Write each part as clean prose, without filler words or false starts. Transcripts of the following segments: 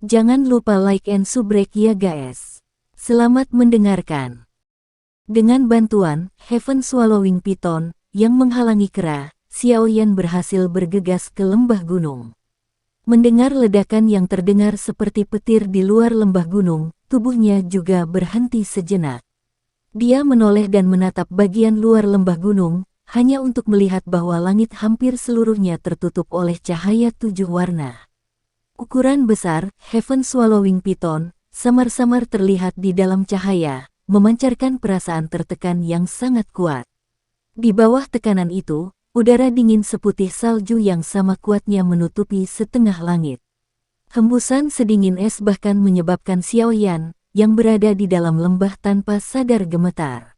Jangan lupa like and subscribe ya guys. Selamat mendengarkan. Dengan bantuan Heaven Swallowing Python yang menghalangi kera, Xiaoyan berhasil bergegas ke lembah gunung. Mendengar ledakan yang terdengar seperti petir di luar lembah gunung, tubuhnya juga berhenti sejenak. Dia menoleh dan menatap bagian luar lembah gunung, hanya untuk melihat bahwa langit hampir seluruhnya tertutup oleh cahaya 7 warna. Ukuran besar, Heaven Swallowing Python, samar-samar terlihat di dalam cahaya, memancarkan perasaan tertekan yang sangat kuat. Di bawah tekanan itu, udara dingin seputih salju yang sama kuatnya menutupi setengah langit. Hembusan sedingin es bahkan menyebabkan Xiaoyan, yang berada di dalam lembah tanpa sadar gemetar.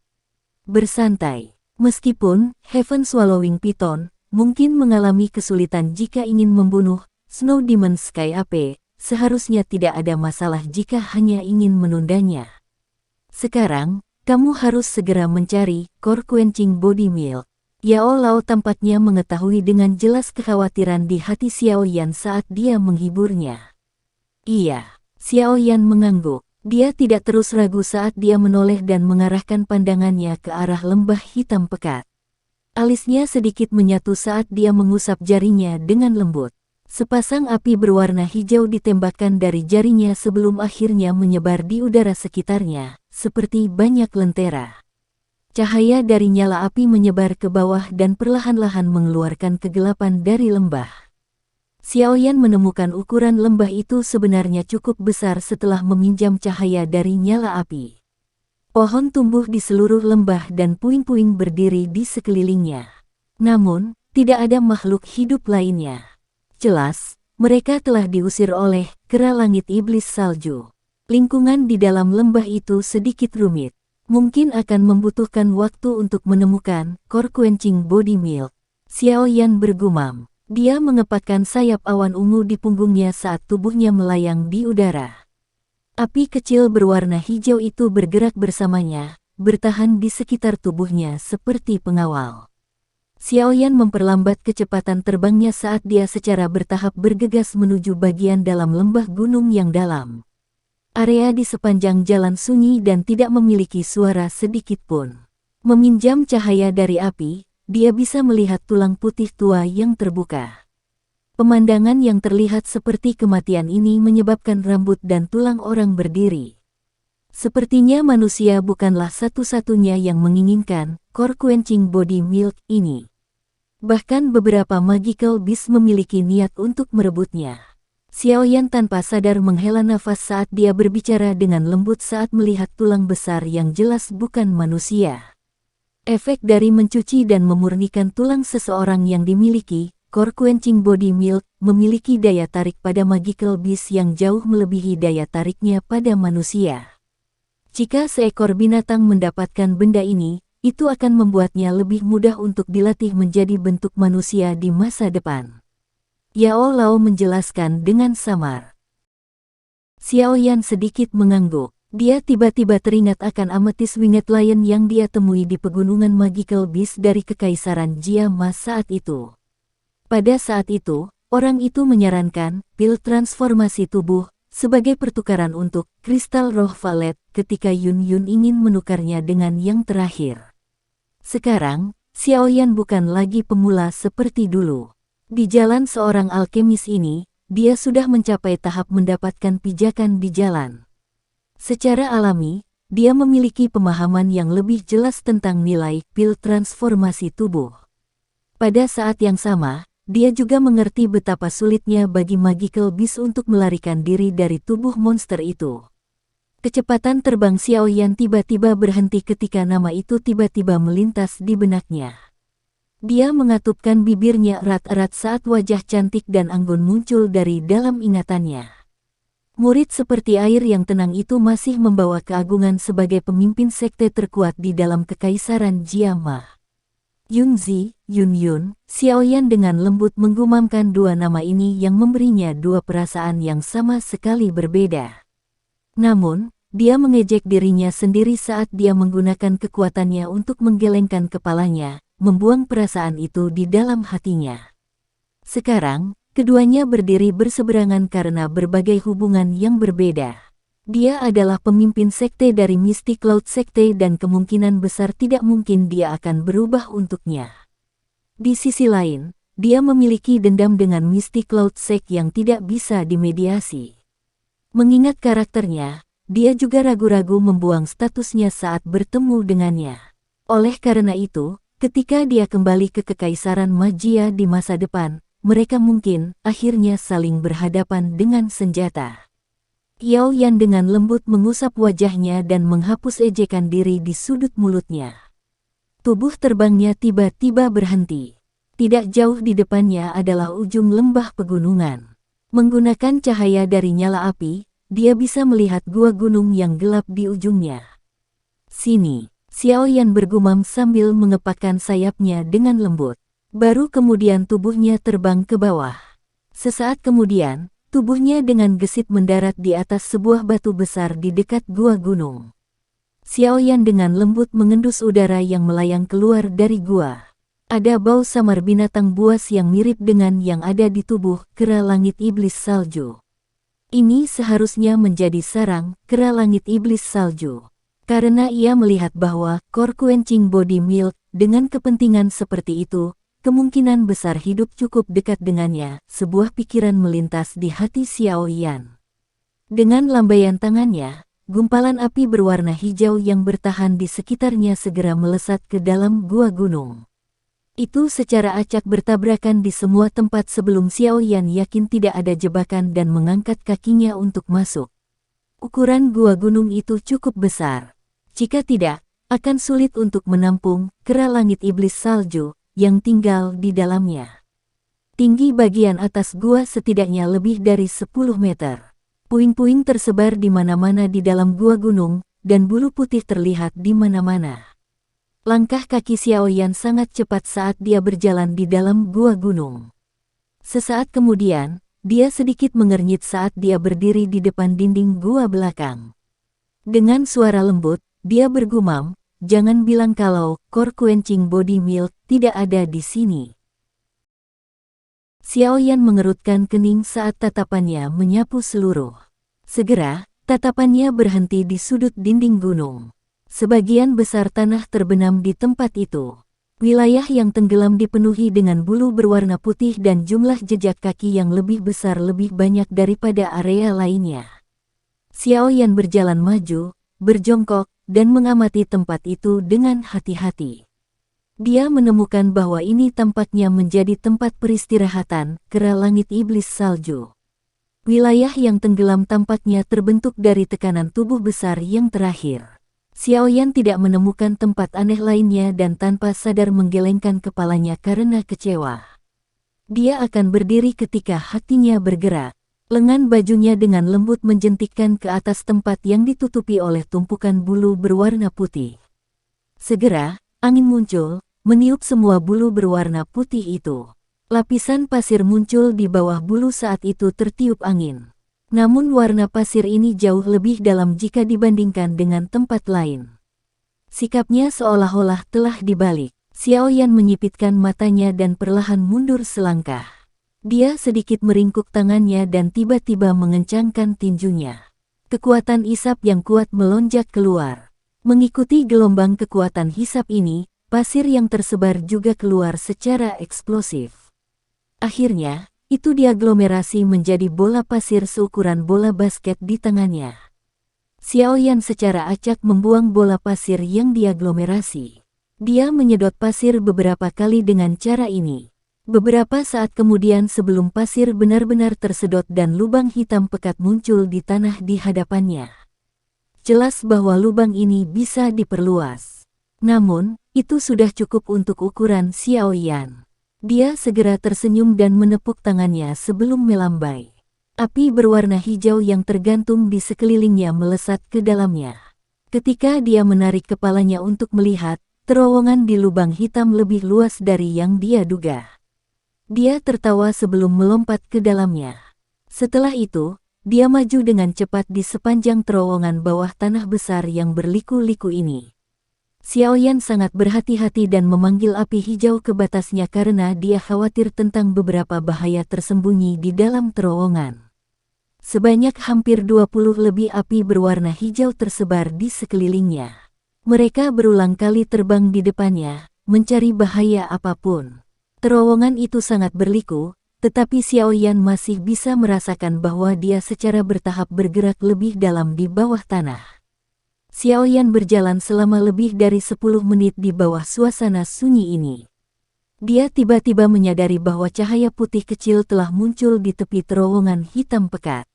Bersantai. Meskipun Heaven Swallowing Python mungkin mengalami kesulitan jika ingin membunuh Snow Demon Sky AP, seharusnya tidak ada masalah jika hanya ingin menundanya. Sekarang, kamu harus segera mencari Core Quenching Body Milk. Yao Lao tampaknya mengetahui dengan jelas kekhawatiran di hati Xiaoyan saat dia menghiburnya. Iya, Xiaoyan mengangguk. Dia tidak terus ragu saat dia menoleh dan mengarahkan pandangannya ke arah lembah hitam pekat. Alisnya sedikit menyatu saat dia mengusap jarinya dengan lembut. Sepasang api berwarna hijau ditembakkan dari jarinya sebelum akhirnya menyebar di udara sekitarnya, seperti banyak lentera. Cahaya dari nyala api menyebar ke bawah dan perlahan-lahan mengeluarkan kegelapan dari lembah. Xiaoyan menemukan ukuran lembah itu sebenarnya cukup besar setelah meminjam cahaya dari nyala api. Pohon tumbuh di seluruh lembah dan puing-puing berdiri di sekelilingnya. Namun, tidak ada makhluk hidup lainnya. Jelas, mereka telah diusir oleh kera langit iblis salju. Lingkungan di dalam lembah itu sedikit rumit. Mungkin akan membutuhkan waktu untuk menemukan Core Quenching Body Milk. Xiaoyan bergumam. Dia mengepakkan sayap awan ungu di punggungnya saat tubuhnya melayang di udara. Api kecil berwarna hijau itu bergerak bersamanya, bertahan di sekitar tubuhnya seperti pengawal. Xiaoyan memperlambat kecepatan terbangnya saat dia secara bertahap bergegas menuju bagian dalam lembah gunung yang dalam. Area di sepanjang jalan sunyi dan tidak memiliki suara sedikit pun. Meminjam cahaya dari api, dia bisa melihat tulang putih tua yang terbuka. Pemandangan yang terlihat seperti kematian ini menyebabkan rambut dan tulang orang berdiri. Sepertinya manusia bukanlah satu-satunya yang menginginkan Core Quenching Body Milk ini. Bahkan beberapa magical beast memiliki niat untuk merebutnya. Xiaoyan tanpa sadar menghela nafas saat dia berbicara dengan lembut saat melihat tulang besar yang jelas bukan manusia. Efek dari mencuci dan memurnikan tulang seseorang yang dimiliki, Core Quenching Body Milk memiliki daya tarik pada magical beast yang jauh melebihi daya tariknya pada manusia. Jika seekor binatang mendapatkan benda ini, itu akan membuatnya lebih mudah untuk dilatih menjadi bentuk manusia di masa depan. Yao Lao menjelaskan dengan samar. Xiaoyan sedikit mengangguk. Dia tiba-tiba teringat akan Amethyst Winged Lion yang dia temui di pegunungan Magical Beast dari Kekaisaran Jiama saat itu. Pada saat itu, orang itu menyarankan pil transformasi tubuh sebagai pertukaran untuk kristal roh valet ketika Yun Yun ingin menukarnya dengan yang terakhir. Sekarang, Xiaoyan bukan lagi pemula seperti dulu. Di jalan seorang alkemis ini, dia sudah mencapai tahap mendapatkan pijakan di jalan. Secara alami, dia memiliki pemahaman yang lebih jelas tentang nilai pil transformasi tubuh. Pada saat yang sama, dia juga mengerti betapa sulitnya bagi magical beast untuk melarikan diri dari tubuh monster itu. Kecepatan terbang Xiaoyan tiba-tiba berhenti ketika nama itu tiba-tiba melintas di benaknya. Dia mengatupkan bibirnya erat-erat saat wajah cantik dan anggun muncul dari dalam ingatannya. Murid seperti air yang tenang itu masih membawa keagungan sebagai pemimpin sekte terkuat di dalam Kekaisaran Jiama. Yunzi, Yun Yun, Xiaoyan dengan lembut menggumamkan dua nama ini yang memberinya dua perasaan yang sama sekali berbeda. Namun, dia mengejek dirinya sendiri saat dia menggunakan kekuatannya untuk menggelengkan kepalanya, membuang perasaan itu di dalam hatinya. Sekarang, Keduanya berdiri berseberangan karena berbagai hubungan yang berbeda. Dia adalah pemimpin sekte dari Mystic Cloud Sekte dan kemungkinan besar tidak mungkin dia akan berubah untuknya. Di sisi lain, dia memiliki dendam dengan Mystic Cloud Sekte yang tidak bisa dimediasi. Mengingat karakternya, dia juga ragu-ragu membuang statusnya saat bertemu dengannya. Oleh karena itu, ketika dia kembali ke Kekaisaran Magia di masa depan, mereka mungkin akhirnya saling berhadapan dengan senjata. Yao Yan dengan lembut mengusap wajahnya dan menghapus ejekan diri di sudut mulutnya. Tubuh terbangnya tiba-tiba berhenti. Tidak jauh di depannya adalah ujung lembah pegunungan. Menggunakan cahaya dari nyala api, dia bisa melihat gua gunung yang gelap di ujungnya. Sini, Xiao Yan bergumam sambil mengepakkan sayapnya dengan lembut. Baru kemudian tubuhnya terbang ke bawah. Sesaat kemudian, tubuhnya dengan gesit mendarat di atas sebuah batu besar di dekat gua gunung. Xiao Yan dengan lembut mengendus udara yang melayang keluar dari gua. Ada bau samar binatang buas yang mirip dengan yang ada di tubuh kera langit iblis salju. Ini seharusnya menjadi sarang kera langit iblis salju. Karena ia melihat bahwa Core Quenching Body Milk dengan kepentingan seperti itu, kemungkinan besar hidup cukup dekat dengannya, sebuah pikiran melintas di hati Xiao Yan. Dengan lambaian tangannya, gumpalan api berwarna hijau yang bertahan di sekitarnya segera melesat ke dalam gua gunung. Itu secara acak bertabrakan di semua tempat sebelum Xiao Yan yakin tidak ada jebakan dan mengangkat kakinya untuk masuk. Ukuran gua gunung itu cukup besar. Jika tidak, akan sulit untuk menampung kera langit iblis salju yang tinggal di dalamnya. Tinggi bagian atas gua setidaknya lebih dari 10 meter. Puing-puing tersebar di mana-mana di dalam gua gunung, dan bulu putih terlihat di mana-mana. Langkah kaki Xiao Yan sangat cepat saat dia berjalan di dalam gua gunung. Sesaat kemudian, dia sedikit mengernyit saat dia berdiri di depan dinding gua belakang. Dengan suara lembut, dia bergumam, "Jangan bilang kalau Core Quenching Body Milk tidak ada di sini." Xiao Yan mengerutkan kening saat tatapannya menyapu seluruh. Segera, tatapannya berhenti di sudut dinding gunung. Sebagian besar tanah terbenam di tempat itu. Wilayah yang tenggelam dipenuhi dengan bulu berwarna putih dan jumlah jejak kaki yang lebih besar lebih banyak daripada area lainnya. Xiao Yan berjalan maju, berjongkok, dan mengamati tempat itu dengan hati-hati. Dia menemukan bahwa ini tampaknya menjadi tempat peristirahatan kera langit iblis salju. Wilayah yang tenggelam tampaknya terbentuk dari tekanan tubuh besar yang terakhir. Xiao Yan tidak menemukan tempat aneh lainnya dan tanpa sadar menggelengkan kepalanya karena kecewa. Dia akan berdiri ketika hatinya bergerak. Lengan bajunya dengan lembut menjentikkan ke atas tempat yang ditutupi oleh tumpukan bulu berwarna putih. Segera, angin muncul, meniup semua bulu berwarna putih itu. Lapisan pasir muncul di bawah bulu saat itu tertiup angin. Namun warna pasir ini jauh lebih dalam jika dibandingkan dengan tempat lain. Sikapnya seolah-olah telah dibalik. Xiao Yan menyipitkan matanya dan perlahan mundur selangkah. Dia sedikit meringkuk tangannya dan tiba-tiba mengencangkan tinjunya. Kekuatan isap yang kuat melonjak keluar. Mengikuti gelombang kekuatan hisap ini, pasir yang tersebar juga keluar secara eksplosif. Akhirnya, itu diaglomerasi menjadi bola pasir seukuran bola basket di tangannya. Xiao Yan secara acak membuang bola pasir yang diaglomerasi. Dia menyedot pasir beberapa kali dengan cara ini. Beberapa saat kemudian sebelum pasir benar-benar tersedot dan lubang hitam pekat muncul di tanah di hadapannya. Jelas bahwa lubang ini bisa diperluas. Namun, itu sudah cukup untuk ukuran Xiao Yan. Dia segera tersenyum dan menepuk tangannya sebelum melambai. Api berwarna hijau yang tergantung di sekelilingnya melesat ke dalamnya. Ketika dia menarik kepalanya untuk melihat, terowongan di lubang hitam lebih luas dari yang dia duga. Dia tertawa sebelum melompat ke dalamnya. Setelah itu, dia maju dengan cepat di sepanjang terowongan bawah tanah besar yang berliku-liku ini. Xiaoyan sangat berhati-hati dan memanggil api hijau ke batasnya karena dia khawatir tentang beberapa bahaya tersembunyi di dalam terowongan. Sebanyak hampir 20 lebih api berwarna hijau tersebar di sekelilingnya. Mereka berulang kali terbang di depannya, mencari bahaya apapun. Terowongan itu sangat berliku, tetapi Xiaoyan masih bisa merasakan bahwa dia secara bertahap bergerak lebih dalam di bawah tanah. Xiaoyan berjalan selama lebih dari 10 menit di bawah suasana sunyi ini. Dia tiba-tiba menyadari bahwa cahaya putih kecil telah muncul di tepi terowongan hitam pekat.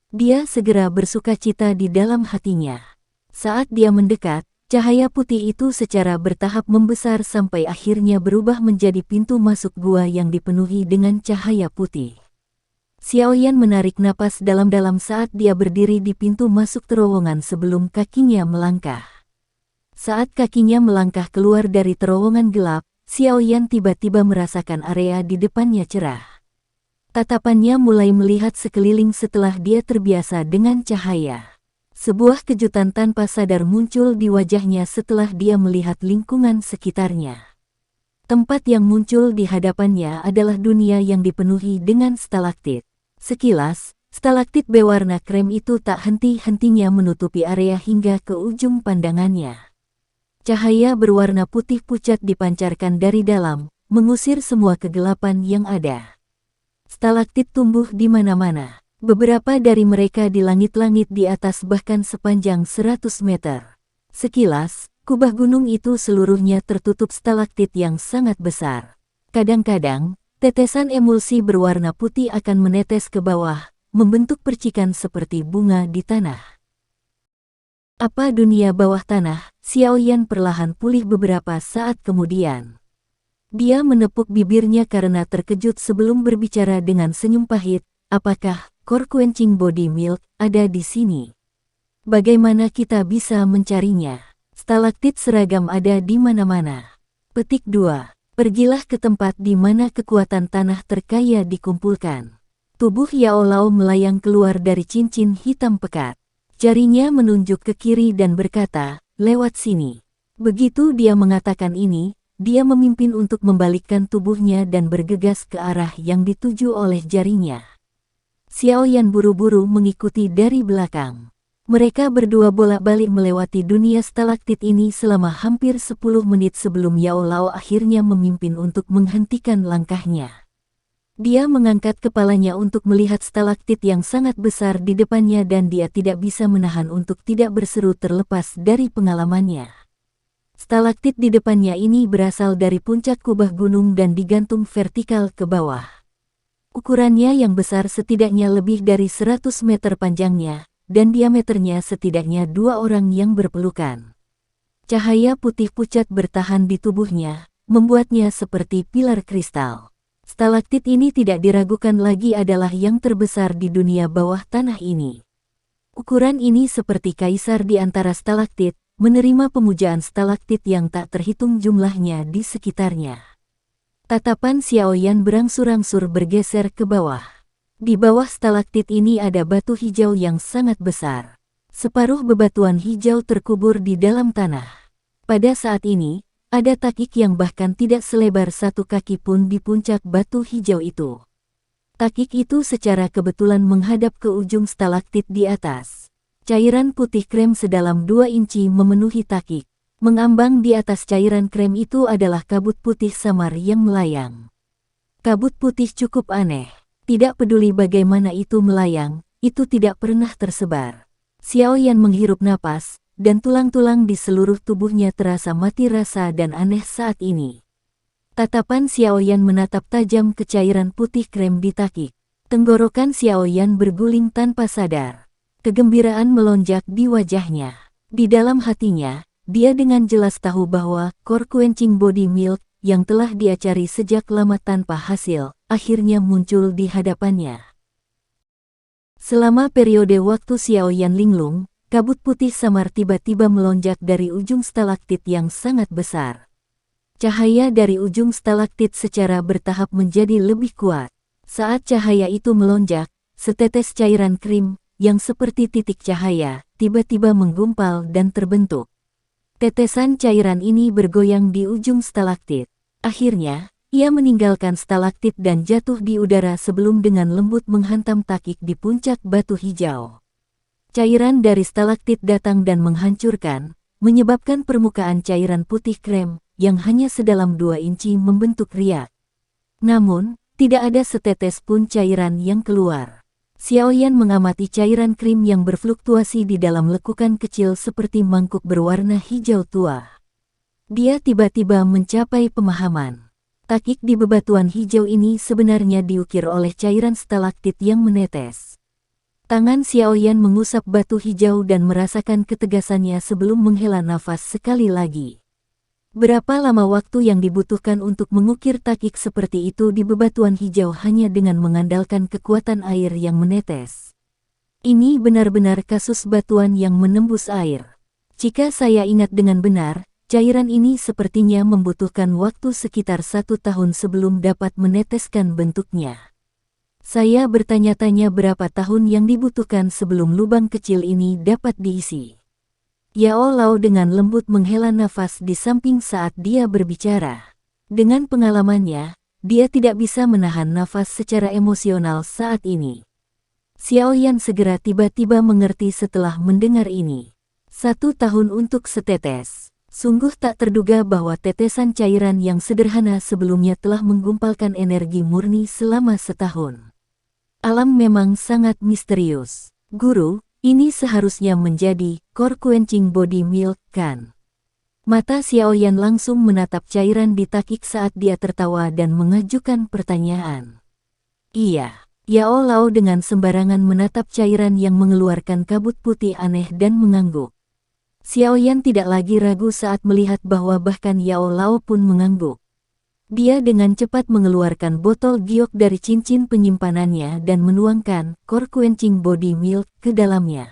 Dia segera bersukacita di dalam hatinya. Saat dia mendekat, cahaya putih itu secara bertahap membesar sampai akhirnya berubah menjadi pintu masuk gua yang dipenuhi dengan cahaya putih. Xiaoyan menarik napas dalam-dalam saat dia berdiri di pintu masuk terowongan sebelum kakinya melangkah. Saat kakinya melangkah keluar dari terowongan gelap, Xiaoyan tiba-tiba merasakan area di depannya cerah. Tatapannya mulai melihat sekeliling setelah dia terbiasa dengan cahaya. Sebuah kejutan tanpa sadar muncul di wajahnya setelah dia melihat lingkungan sekitarnya. Tempat yang muncul di hadapannya adalah dunia yang dipenuhi dengan stalaktit. Sekilas, stalaktit berwarna krem itu tak henti-hentinya menutupi area hingga ke ujung pandangannya. Cahaya berwarna putih pucat dipancarkan dari dalam, mengusir semua kegelapan yang ada. Stalaktit tumbuh di mana-mana. Beberapa dari mereka di langit-langit di atas bahkan sepanjang 100 meter. Sekilas, kubah gunung itu seluruhnya tertutup stalaktit yang sangat besar. Kadang-kadang, tetesan emulsi berwarna putih akan menetes ke bawah, membentuk percikan seperti bunga di tanah. Apa dunia bawah tanah? Xiaoyan perlahan pulih beberapa saat kemudian. Dia menepuk bibirnya karena terkejut sebelum berbicara dengan senyum pahit. Apakah Core Quenching Body Milk ada di sini? Bagaimana kita bisa mencarinya? Stalaktit seragam ada di mana-mana. Petik 2. Pergilah ke tempat di mana kekuatan tanah terkaya dikumpulkan. Tubuh Yao Lao melayang keluar dari cincin hitam pekat. Jarinya menunjuk ke kiri dan berkata, lewat sini. Begitu dia mengatakan ini, dia memimpin untuk membalikkan tubuhnya dan bergegas ke arah yang dituju oleh jarinya. Xiaoyan buru-buru mengikuti dari belakang. Mereka berdua bolak-balik melewati dunia stalaktit ini selama hampir 10 menit sebelum Yao Lao akhirnya memimpin untuk menghentikan langkahnya. Dia mengangkat kepalanya untuk melihat stalaktit yang sangat besar di depannya dan dia tidak bisa menahan untuk tidak berseru terlepas dari pengalamannya. Stalaktit di depannya ini berasal dari puncak kubah gunung dan digantung vertikal ke bawah. Ukurannya yang besar setidaknya lebih dari 100 meter panjangnya, dan diameternya setidaknya 2 orang yang berpelukan. Cahaya putih pucat bertahan di tubuhnya, membuatnya seperti pilar kristal. Stalaktit ini tidak diragukan lagi adalah yang terbesar di dunia bawah tanah ini. Ukuran ini seperti kaisar di antara stalaktit, menerima pemujaan stalaktit yang tak terhitung jumlahnya di sekitarnya. Tatapan Xiaoyan berangsur-angsur bergeser ke bawah. Di bawah stalaktit ini ada batu hijau yang sangat besar. Separuh bebatuan hijau terkubur di dalam tanah. Pada saat ini, ada takik yang bahkan tidak selebar 1 kaki pun di puncak batu hijau itu. Takik itu secara kebetulan menghadap ke ujung stalaktit di atas. Cairan putih krem sedalam 2 inci memenuhi takik. Mengambang di atas cairan krem itu adalah kabut putih samar yang melayang. Kabut putih cukup aneh. Tidak peduli bagaimana itu melayang, itu tidak pernah tersebar. Xiaoyan menghirup napas, dan tulang-tulang di seluruh tubuhnya terasa mati rasa dan aneh saat ini. Tatapan Xiaoyan menatap tajam ke cairan putih krem di takik. Tenggorokan Xiaoyan berguling tanpa sadar. Kegembiraan melonjak di wajahnya. Di dalam hatinya, dia dengan jelas tahu bahwa Core Quenching Body Milk yang telah dia cari sejak lama tanpa hasil, akhirnya muncul di hadapannya. Selama periode waktu Xiaoyan linglung, kabut putih samar tiba-tiba melonjak dari ujung stalaktit yang sangat besar. Cahaya dari ujung stalaktit secara bertahap menjadi lebih kuat. Saat cahaya itu melonjak, setetes cairan krim, yang seperti titik cahaya, tiba-tiba menggumpal dan terbentuk. Tetesan cairan ini bergoyang di ujung stalaktit. Akhirnya, ia meninggalkan stalaktit dan jatuh di udara sebelum dengan lembut menghantam Takik di puncak batu hijau. Cairan dari stalaktit datang dan menghancurkan, menyebabkan permukaan cairan putih krem, yang hanya sedalam 2 inci membentuk riak. Namun, tidak ada setetes pun cairan yang keluar. Xiaoyan mengamati cairan krim yang berfluktuasi di dalam lekukan kecil seperti mangkuk berwarna hijau tua. Dia tiba-tiba mencapai pemahaman. Takik di bebatuan hijau ini sebenarnya diukir oleh cairan stalaktit yang menetes. Tangan Xiaoyan mengusap batu hijau dan merasakan ketegasannya sebelum menghela nafas sekali lagi. Berapa lama waktu yang dibutuhkan untuk mengukir takik seperti itu di bebatuan hijau hanya dengan mengandalkan kekuatan air yang menetes? Ini benar-benar kasus batuan yang menembus air. Jika saya ingat dengan benar, cairan ini sepertinya membutuhkan waktu sekitar 1 tahun sebelum dapat meneteskan bentuknya. Saya bertanya-tanya berapa tahun yang dibutuhkan sebelum lubang kecil ini dapat diisi. Yao Lao dengan lembut menghela nafas di samping saat dia berbicara. Dengan pengalamannya, dia tidak bisa menahan nafas secara emosional saat ini. Xiaoyan segera tiba-tiba mengerti setelah mendengar ini. 1 tahun untuk setetes. Sungguh tak terduga bahwa tetesan cairan yang sederhana sebelumnya telah menggumpalkan energi murni selama setahun. Alam memang sangat misterius. Guru, ini seharusnya menjadi core quenching body milk, kan? Mata Xiaoyan langsung menatap cairan di takik saat dia tertawa dan mengajukan pertanyaan. Iya, Yao Lao dengan sembarangan menatap cairan yang mengeluarkan kabut putih aneh dan mengangguk. Xiaoyan tidak lagi ragu saat melihat bahwa bahkan Yao Lao pun mengangguk. Dia dengan cepat mengeluarkan botol giok dari cincin penyimpanannya dan menuangkan core quenching body milk ke dalamnya.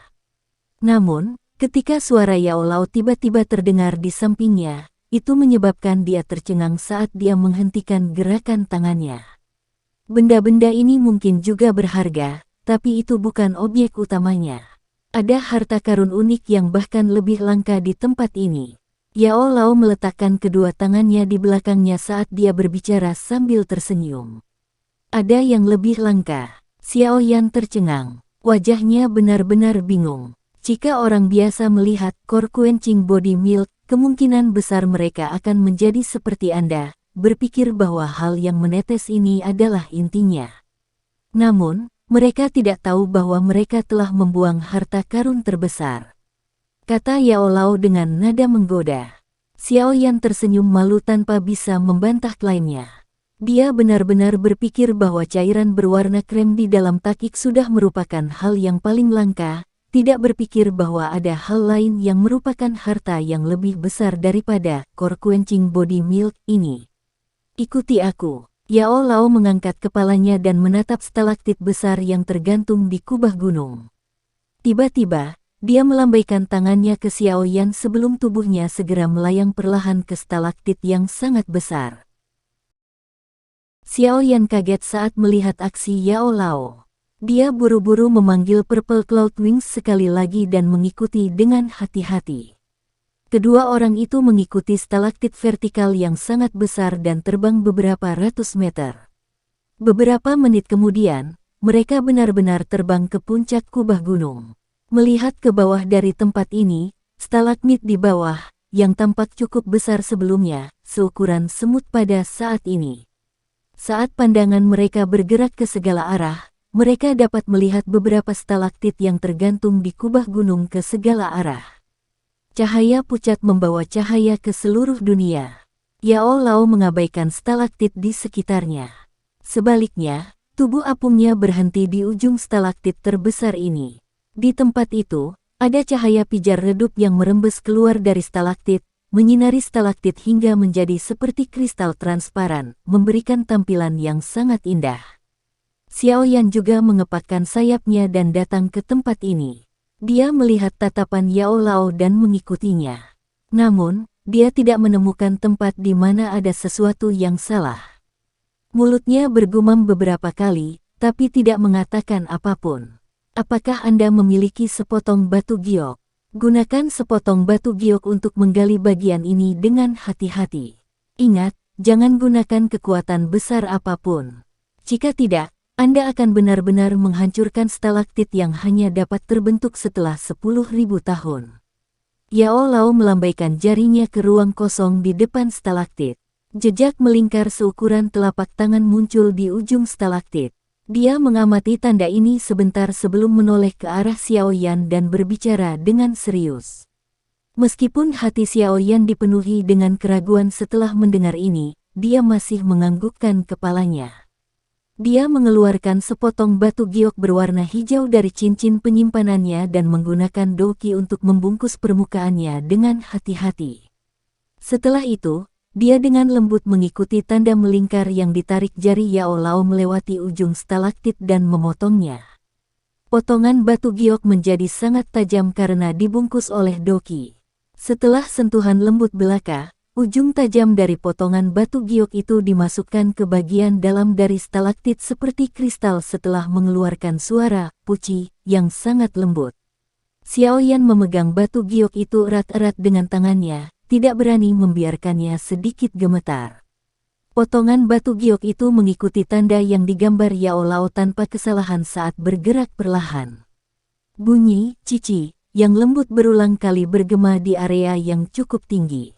Namun, ketika suara Yao Lao tiba-tiba terdengar di sampingnya, itu menyebabkan dia tercengang saat dia menghentikan gerakan tangannya. Benda-benda ini mungkin juga berharga, tapi itu bukan objek utamanya. Ada harta karun unik yang bahkan lebih langka di tempat ini. Yao Lao meletakkan kedua tangannya di belakangnya saat dia berbicara sambil tersenyum. Ada yang lebih langka. Xiaoyan tercengang. Wajahnya benar-benar bingung. Jika orang biasa melihat core quenching body milk, kemungkinan besar mereka akan menjadi seperti Anda, berpikir bahwa hal yang menetes ini adalah intinya. Namun, mereka tidak tahu bahwa mereka telah membuang harta karun terbesar. Kata Yao Lao dengan nada menggoda. Xiaoyan tersenyum malu tanpa bisa membantah klaimnya. Dia benar-benar berpikir bahwa cairan berwarna krem di dalam takik sudah merupakan hal yang paling langka, tidak berpikir bahwa ada hal lain yang merupakan harta yang lebih besar daripada core quenching body milk ini. Ikuti aku. Yao Lao mengangkat kepalanya dan menatap stalaktit besar yang tergantung di kubah gunung. Tiba-tiba, dia melambaikan tangannya ke Xiaoyan sebelum tubuhnya segera melayang perlahan ke stalaktit yang sangat besar. Xiaoyan kaget saat melihat aksi Yao Lao. Dia buru-buru memanggil Purple Cloud Wings sekali lagi dan mengikuti dengan hati-hati. Kedua orang itu mengikuti stalaktit vertikal yang sangat besar dan terbang beberapa ratus meter. Beberapa menit kemudian, mereka benar-benar terbang ke puncak kubah gunung. Melihat ke bawah dari tempat ini, stalagmit di bawah, yang tampak cukup besar sebelumnya, seukuran semut pada saat ini. Saat pandangan mereka bergerak ke segala arah, mereka dapat melihat beberapa stalaktit yang tergantung di kubah gunung ke segala arah. Cahaya pucat membawa cahaya ke seluruh dunia. Yao Lao mengabaikan stalaktit di sekitarnya. Sebaliknya, tubuh apungnya berhenti di ujung stalaktit terbesar ini. Di tempat itu, ada cahaya pijar redup yang merembes keluar dari stalaktit, menyinari stalaktit hingga menjadi seperti kristal transparan, memberikan tampilan yang sangat indah. Xiaoyan juga mengepakkan sayapnya dan datang ke tempat ini. Dia melihat tatapan Yao Lao dan mengikutinya. Namun, dia tidak menemukan tempat di mana ada sesuatu yang salah. Mulutnya bergumam beberapa kali, tapi tidak mengatakan apapun. Apakah Anda memiliki sepotong batu giok? Gunakan sepotong batu giok untuk menggali bagian ini dengan hati-hati. Ingat, jangan gunakan kekuatan besar apapun. Jika tidak, Anda akan benar-benar menghancurkan stalaktit yang hanya dapat terbentuk setelah 10.000 tahun. Yao Lao melambaikan jarinya ke ruang kosong di depan stalaktit. Jejak melingkar seukuran telapak tangan muncul di ujung stalaktit. Dia mengamati tanda ini sebentar sebelum menoleh ke arah Xiaoyan dan berbicara dengan serius. Meskipun hati Xiaoyan dipenuhi dengan keraguan setelah mendengar ini, dia masih menganggukkan kepalanya. Dia mengeluarkan sepotong batu giok berwarna hijau dari cincin penyimpanannya dan menggunakan doki untuk membungkus permukaannya dengan hati-hati. Setelah itu, dia dengan lembut mengikuti tanda melingkar yang ditarik jari Yao Lao melewati ujung stalaktit dan memotongnya. Potongan batu giok menjadi sangat tajam karena dibungkus oleh doki. Setelah sentuhan lembut belaka, ujung tajam dari potongan batu giok itu dimasukkan ke bagian dalam dari stalaktit seperti kristal setelah mengeluarkan suara puci yang sangat lembut. Xiaoyan memegang batu giok itu erat-erat dengan tangannya, tidak berani membiarkannya sedikit gemetar. Potongan batu giok itu mengikuti tanda yang digambar Yao Lao tanpa kesalahan saat bergerak perlahan. Bunyi cici yang lembut berulang kali bergema di area yang cukup tinggi.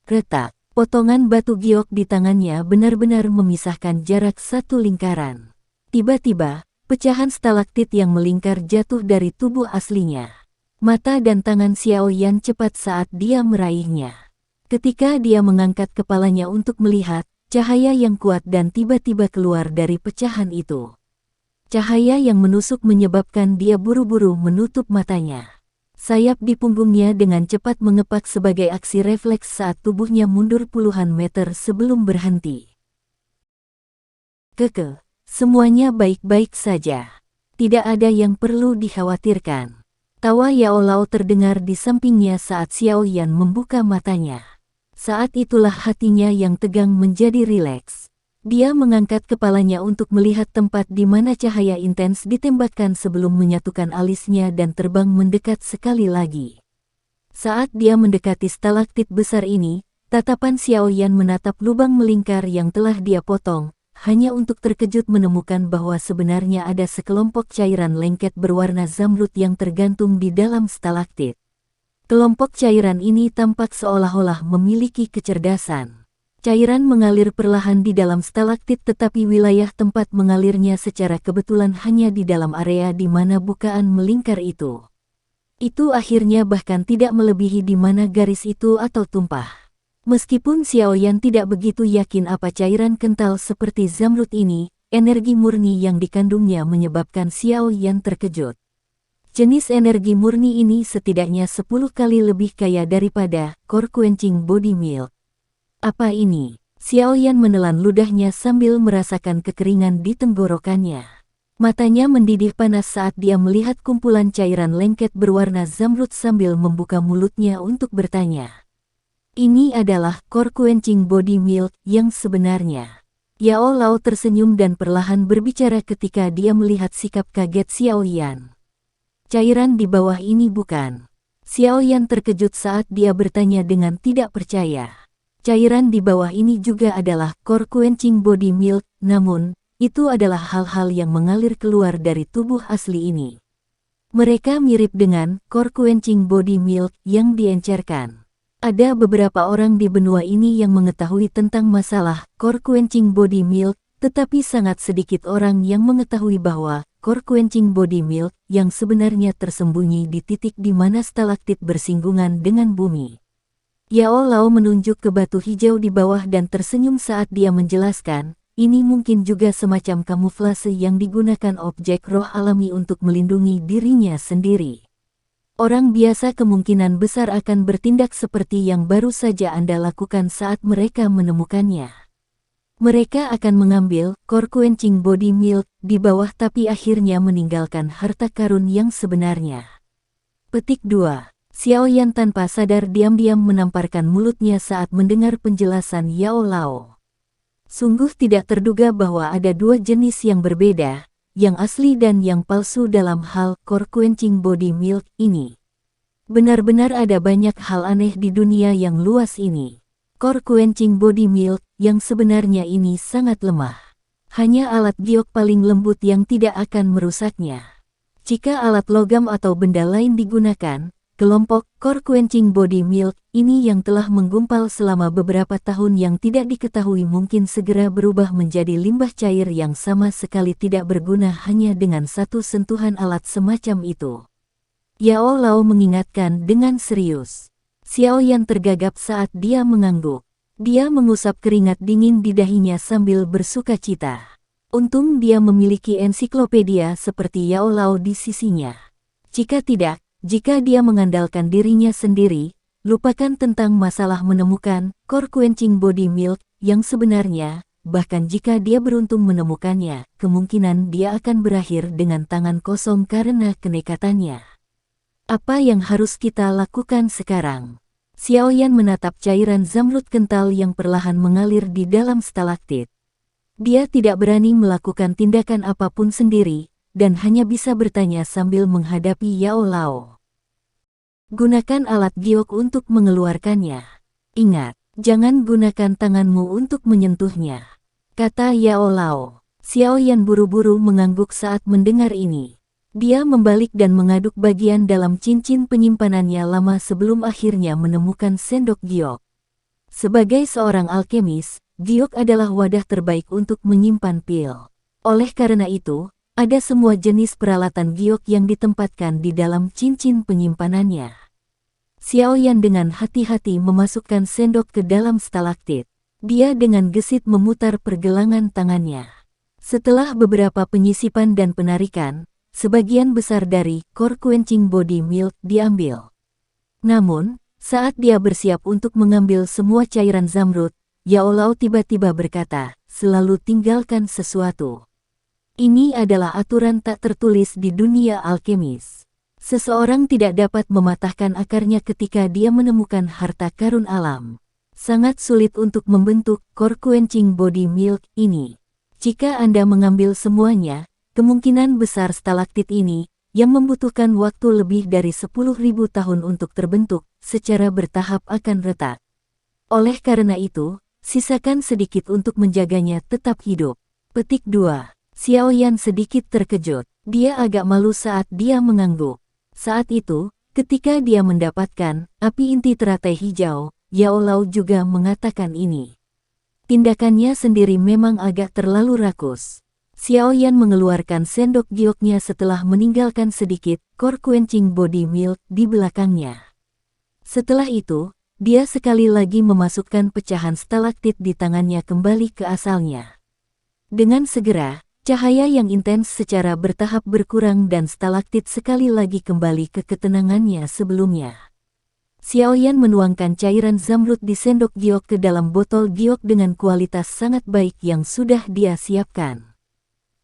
Retak, potongan batu giok di tangannya benar-benar memisahkan jarak satu lingkaran. Tiba-tiba, pecahan stalaktit yang melingkar jatuh dari tubuh aslinya. Mata dan tangan Xiaoyan cepat saat dia meraihnya. Ketika dia mengangkat kepalanya untuk melihat, cahaya yang kuat dan tiba-tiba keluar dari pecahan itu. Cahaya yang menusuk menyebabkan dia buru-buru menutup matanya. Sayap di punggungnya dengan cepat mengepak sebagai aksi refleks saat tubuhnya mundur puluhan meter sebelum berhenti. Semuanya baik-baik saja. Tidak ada yang perlu dikhawatirkan. Tawa Yao Lao terdengar di sampingnya saat Xiaoyan membuka matanya. Saat itulah hatinya yang tegang menjadi rileks. Dia mengangkat kepalanya untuk melihat tempat di mana cahaya intens ditembakkan sebelum menyatukan alisnya dan terbang mendekat sekali lagi. Saat dia mendekati stalaktit besar ini, tatapan Xiaoyan menatap lubang melingkar yang telah dia potong, hanya untuk terkejut menemukan bahwa sebenarnya ada sekelompok cairan lengket berwarna zamrud yang tergantung di dalam stalaktit. Kelompok cairan ini tampak seolah-olah memiliki kecerdasan. Cairan mengalir perlahan di dalam stalaktit tetapi wilayah tempat mengalirnya secara kebetulan hanya di dalam area di mana bukaan melingkar itu. Itu akhirnya bahkan tidak melebihi di mana garis itu atau tumpah. Meskipun Xiaoyan tidak begitu yakin apa cairan kental seperti zamrud ini, energi murni yang dikandungnya menyebabkan Xiaoyan terkejut. Jenis energi murni ini setidaknya 10 kali lebih kaya daripada core quenching body milk. Apa ini? Xiaoyan menelan ludahnya sambil merasakan kekeringan di tenggorokannya. Matanya mendidih panas saat dia melihat kumpulan cairan lengket berwarna zamrud sambil membuka mulutnya untuk bertanya. Ini adalah core quenching body milk yang sebenarnya. Yao Lao tersenyum dan perlahan berbicara ketika dia melihat sikap kaget Xiaoyan. Cairan di bawah ini bukan. Xiaoyan terkejut saat dia bertanya dengan tidak percaya. Cairan di bawah ini juga adalah core quenching body milk, namun, itu adalah hal-hal yang mengalir keluar dari tubuh asli ini. Mereka mirip dengan core quenching body milk yang diencerkan. Ada beberapa orang di benua ini yang mengetahui tentang masalah core quenching body milk, tetapi sangat sedikit orang yang mengetahui bahwa core quenching body milk yang sebenarnya tersembunyi di titik di mana stalaktit bersinggungan dengan bumi. Yao Lao menunjuk ke batu hijau di bawah dan tersenyum saat dia menjelaskan, ini mungkin juga semacam kamuflase yang digunakan objek roh alami untuk melindungi dirinya sendiri. Orang biasa kemungkinan besar akan bertindak seperti yang baru saja Anda lakukan saat mereka menemukannya. Mereka akan mengambil core quenching body milk di bawah tapi akhirnya meninggalkan harta karun yang sebenarnya. Petik 2. Xiaoyan tanpa sadar diam-diam menamparkan mulutnya saat mendengar penjelasan Yao Lao. Sungguh tidak terduga bahwa ada dua jenis yang berbeda, yang asli dan yang palsu dalam hal core quenching body milk ini. Benar-benar ada banyak hal aneh di dunia yang luas ini. Core Quenching Body Milk yang sebenarnya ini sangat lemah. Hanya alat giok paling lembut yang tidak akan merusaknya. Jika alat logam atau benda lain digunakan, kelompok Core Quenching Body Milk ini yang telah menggumpal selama beberapa tahun yang tidak diketahui mungkin segera berubah menjadi limbah cair yang sama sekali tidak berguna hanya dengan satu sentuhan alat semacam itu. Yao Lao mengingatkan dengan serius. Xiao Yan tergagap saat dia mengangguk. Dia mengusap keringat dingin di dahinya sambil bersuka cita. Untung dia memiliki ensiklopedia seperti Yao Lao di sisinya. Jika tidak, jika dia mengandalkan dirinya sendiri, lupakan tentang masalah menemukan Core Quenching Body Milk yang sebenarnya, bahkan jika dia beruntung menemukannya, kemungkinan dia akan berakhir dengan tangan kosong karena kenekatannya. Apa yang harus kita lakukan sekarang? Xiao Yan menatap cairan zamrud kental yang perlahan mengalir di dalam stalaktit. Dia tidak berani melakukan tindakan apapun sendiri, dan hanya bisa bertanya sambil menghadapi Yao Lao. Gunakan alat giok untuk mengeluarkannya. Ingat, jangan gunakan tanganmu untuk menyentuhnya, kata Yao Lao. Xiao Yan buru-buru mengangguk saat mendengar ini. Dia membalik dan mengaduk bagian dalam cincin penyimpanannya lama sebelum akhirnya menemukan sendok giok. Sebagai seorang alkemis, giok adalah wadah terbaik untuk menyimpan pil. Oleh karena itu, ada semua jenis peralatan giok yang ditempatkan di dalam cincin penyimpanannya. Xiao Yan dengan hati-hati memasukkan sendok ke dalam stalaktit. Dia dengan gesit memutar pergelangan tangannya. Setelah beberapa penyisipan dan penarikan, sebagian besar dari Core Quenching Body Milk diambil. Namun, saat dia bersiap untuk mengambil semua cairan zamrud, Yao Lao tiba-tiba berkata, selalu tinggalkan sesuatu. Ini adalah aturan tak tertulis di dunia alkemis. Seseorang tidak dapat mematahkan akarnya ketika dia menemukan harta karun alam. Sangat sulit untuk membentuk Core Quenching Body Milk ini. Jika Anda mengambil semuanya, kemungkinan besar stalaktit ini, yang membutuhkan waktu lebih dari 10.000 tahun untuk terbentuk, secara bertahap akan retak. Oleh karena itu, sisakan sedikit untuk menjaganya tetap hidup. Petik 2. Xiao Yan sedikit terkejut. Dia agak malu saat dia mengangguk. Saat itu, ketika dia mendapatkan api inti teratai hijau, Yao Lao juga mengatakan ini. Tindakannya sendiri memang agak terlalu rakus. Xiao Yan mengeluarkan sendok gioknya setelah meninggalkan sedikit Core Quenching Body Milk di belakangnya. Setelah itu, dia sekali lagi memasukkan pecahan stalaktit di tangannya kembali ke asalnya. Dengan segera, cahaya yang intens secara bertahap berkurang dan stalaktit sekali lagi kembali ke ketenangannya sebelumnya. Xiao Yan menuangkan cairan zamrud di sendok giok ke dalam botol giok dengan kualitas sangat baik yang sudah dia siapkan.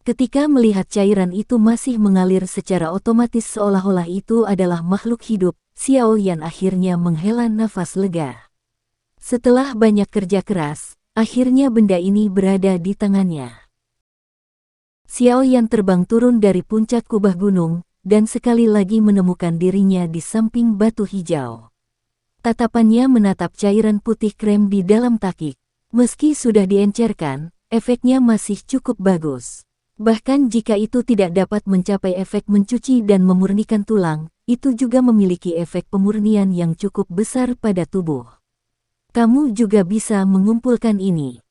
Ketika melihat cairan itu masih mengalir secara otomatis seolah-olah itu adalah makhluk hidup, Xiao Yan akhirnya menghela nafas lega. Setelah banyak kerja keras, akhirnya benda ini berada di tangannya. Xiao Yan terbang turun dari puncak kubah gunung, dan sekali lagi menemukan dirinya di samping batu hijau. Tatapannya menatap cairan putih krem di dalam takik. Meski sudah diencerkan, efeknya masih cukup bagus. Bahkan jika itu tidak dapat mencapai efek mencuci dan memurnikan tulang, itu juga memiliki efek pemurnian yang cukup besar pada tubuh. Kamu juga bisa mengumpulkan ini.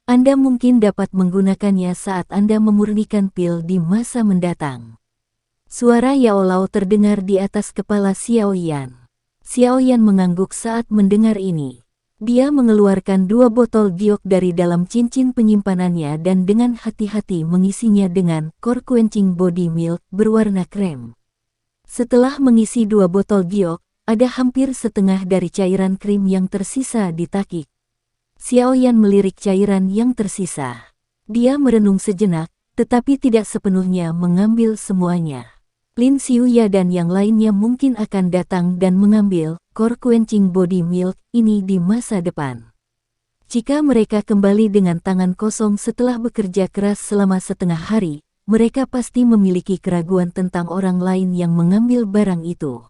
Anda mungkin dapat menggunakannya saat Anda memurnikan pil di masa mendatang. Suara Yao Lao terdengar di atas kepala Xiao Yan. Xiao Yan mengangguk saat mendengar ini. Dia mengeluarkan 2 botol giok dari dalam cincin penyimpanannya dan dengan hati-hati mengisinya dengan Core Quenching Body Milk berwarna krem. Setelah mengisi 2 botol giok, ada hampir setengah dari cairan krim yang tersisa di takik. Xiao Yan melirik cairan yang tersisa. Dia merenung sejenak, tetapi tidak sepenuhnya mengambil semuanya. Lin Xiuya dan yang lainnya mungkin akan datang dan mengambil Core Quenching Body Milk ini di masa depan. Jika mereka kembali dengan tangan kosong setelah bekerja keras selama setengah hari, mereka pasti memiliki keraguan tentang orang lain yang mengambil barang itu.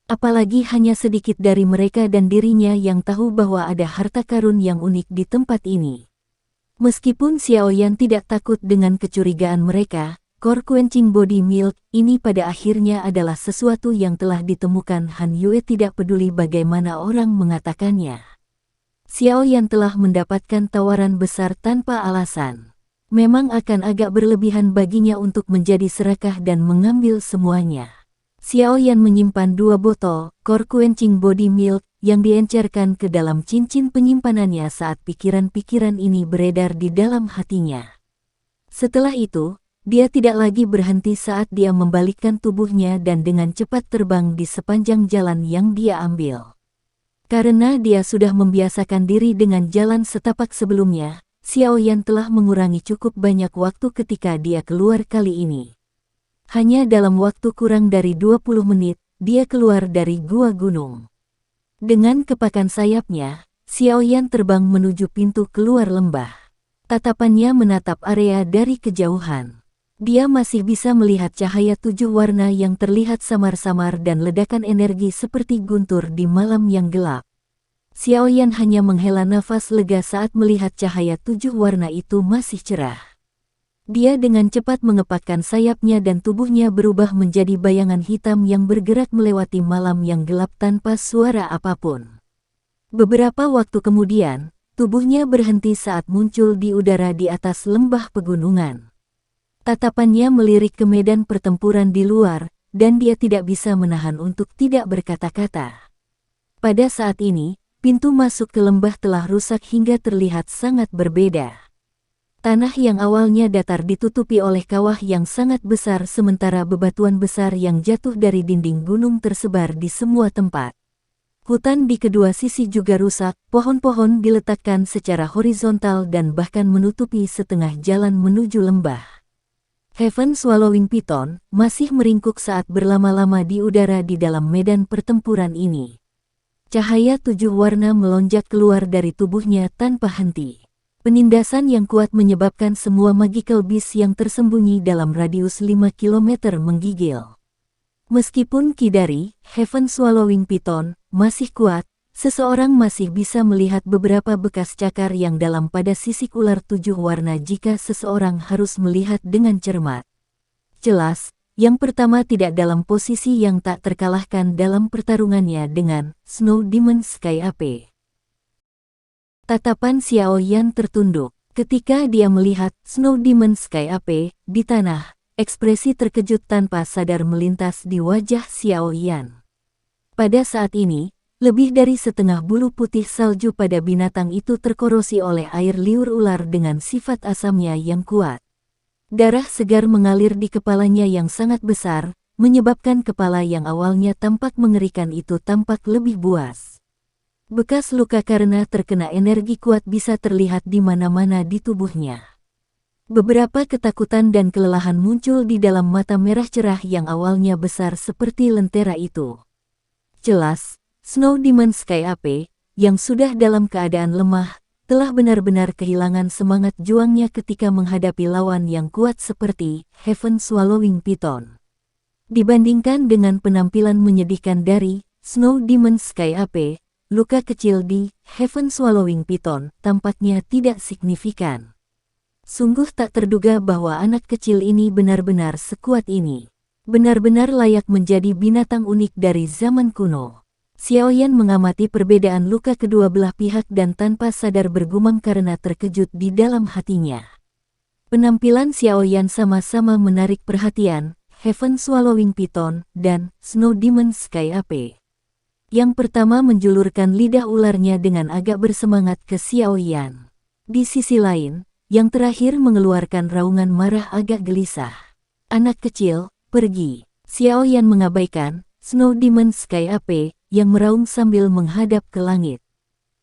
Apalagi hanya sedikit dari mereka dan dirinya yang tahu bahwa ada harta karun yang unik di tempat ini. Meskipun Xiaoyan tidak takut dengan kecurigaan mereka, Core Quenching Body Milk ini pada akhirnya adalah sesuatu yang telah ditemukan Han Yue, tidak peduli bagaimana orang mengatakannya. Xiaoyan telah mendapatkan tawaran besar tanpa alasan. Memang akan agak berlebihan baginya untuk menjadi serakah dan mengambil semuanya. Xiaoyan menyimpan 2 botol Core Quenching Body Milk yang diencerkan ke dalam cincin penyimpanannya saat pikiran-pikiran ini beredar di dalam hatinya. Setelah itu, dia tidak lagi berhenti saat dia membalikkan tubuhnya dan dengan cepat terbang di sepanjang jalan yang dia ambil. Karena dia sudah membiasakan diri dengan jalan setapak sebelumnya, Xiaoyan telah mengurangi cukup banyak waktu ketika dia keluar kali ini. Hanya dalam waktu kurang dari 20 menit, dia keluar dari gua gunung. Dengan kepakan sayapnya, Xiaoyan terbang menuju pintu keluar lembah. Tatapannya menatap area dari kejauhan. Dia masih bisa melihat cahaya 7 warna yang terlihat samar-samar dan ledakan energi seperti guntur di malam yang gelap. Xiaoyan hanya menghela nafas lega saat melihat cahaya 7 warna itu masih cerah. Dia dengan cepat mengepakkan sayapnya dan tubuhnya berubah menjadi bayangan hitam yang bergerak melewati malam yang gelap tanpa suara apapun. Beberapa waktu kemudian, tubuhnya berhenti saat muncul di udara di atas lembah pegunungan. Tatapannya melirik ke medan pertempuran di luar, dan dia tidak bisa menahan untuk tidak berkata-kata. Pada saat ini, pintu masuk ke lembah telah rusak hingga terlihat sangat berbeda. Tanah yang awalnya datar ditutupi oleh kawah yang sangat besar sementara bebatuan besar yang jatuh dari dinding gunung tersebar di semua tempat. Hutan di kedua sisi juga rusak, pohon-pohon diletakkan secara horizontal dan bahkan menutupi setengah jalan menuju lembah. Heaven Swallowing Python masih meringkuk saat berlama-lama di udara di dalam medan pertempuran ini. Cahaya 7 warna melonjak keluar dari tubuhnya tanpa henti. Penindasan yang kuat menyebabkan semua magical beast yang tersembunyi dalam radius 5 km menggigil. Meskipun ki dari Heaven Swallowing Python masih kuat, seseorang masih bisa melihat beberapa bekas cakar yang dalam pada sisik ular 7 warna jika seseorang harus melihat dengan cermat. Jelas, yang pertama tidak dalam posisi yang tak terkalahkan dalam pertarungannya dengan Snow Demon Sky AP. Tatapan Xiaoyan tertunduk. Ketika dia melihat Snow Demon Sky AP di tanah, ekspresi terkejut tanpa sadar melintas di wajah Xiaoyan. Pada saat ini, lebih dari setengah bulu putih salju pada binatang itu terkorosi oleh air liur ular dengan sifat asamnya yang kuat. Darah segar mengalir di kepalanya yang sangat besar, menyebabkan kepala yang awalnya tampak mengerikan itu tampak lebih buas. Bekas luka karena terkena energi kuat bisa terlihat di mana-mana di tubuhnya. Beberapa ketakutan dan kelelahan muncul di dalam mata merah cerah yang awalnya besar seperti lentera itu. Jelas, Snow Demon Sky AP, yang sudah dalam keadaan lemah, telah benar-benar kehilangan semangat juangnya ketika menghadapi lawan yang kuat seperti Heaven Swallowing Python. Dibandingkan dengan penampilan menyedihkan dari Snow Demon Sky AP, luka kecil di Heaven Swallowing Python tampaknya tidak signifikan. Sungguh tak terduga bahwa anak kecil ini benar-benar sekuat ini. Benar-benar layak menjadi binatang unik dari zaman kuno. Xiaoyan mengamati perbedaan luka kedua belah pihak dan tanpa sadar bergumam karena terkejut di dalam hatinya. Penampilan Xiaoyan sama-sama menarik perhatian, Heaven Swallowing Python dan Snow Demon Sky AP. Yang pertama menjulurkan lidah ularnya dengan agak bersemangat ke Xiaoyan. Di sisi lain, yang terakhir mengeluarkan raungan marah agak gelisah. Anak kecil, pergi. Xiaoyan mengabaikan Snow Demon Sky AP yang meraung sambil menghadap ke langit.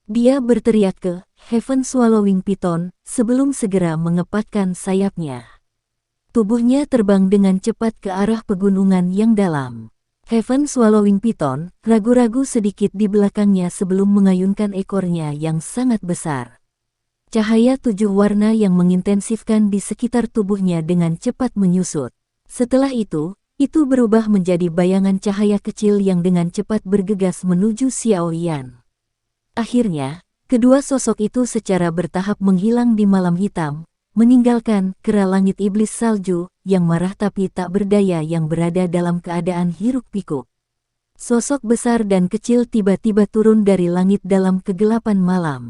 Dia berteriak ke Heaven Swallowing Python sebelum segera mengepakkan sayapnya. Tubuhnya terbang dengan cepat ke arah pegunungan yang dalam. Heaven Swallowing Python ragu-ragu sedikit di belakangnya sebelum mengayunkan ekornya yang sangat besar. Cahaya 7 warna yang mengintensifkan di sekitar tubuhnya dengan cepat menyusut. Setelah itu, itu berubah menjadi bayangan cahaya kecil yang dengan cepat bergegas menuju Xiao Yan. Akhirnya, kedua sosok itu secara bertahap menghilang di malam hitam, meninggalkan kera langit iblis salju yang marah tapi tak berdaya yang berada dalam keadaan hiruk-pikuk. Sosok besar dan kecil tiba-tiba turun dari langit dalam kegelapan malam.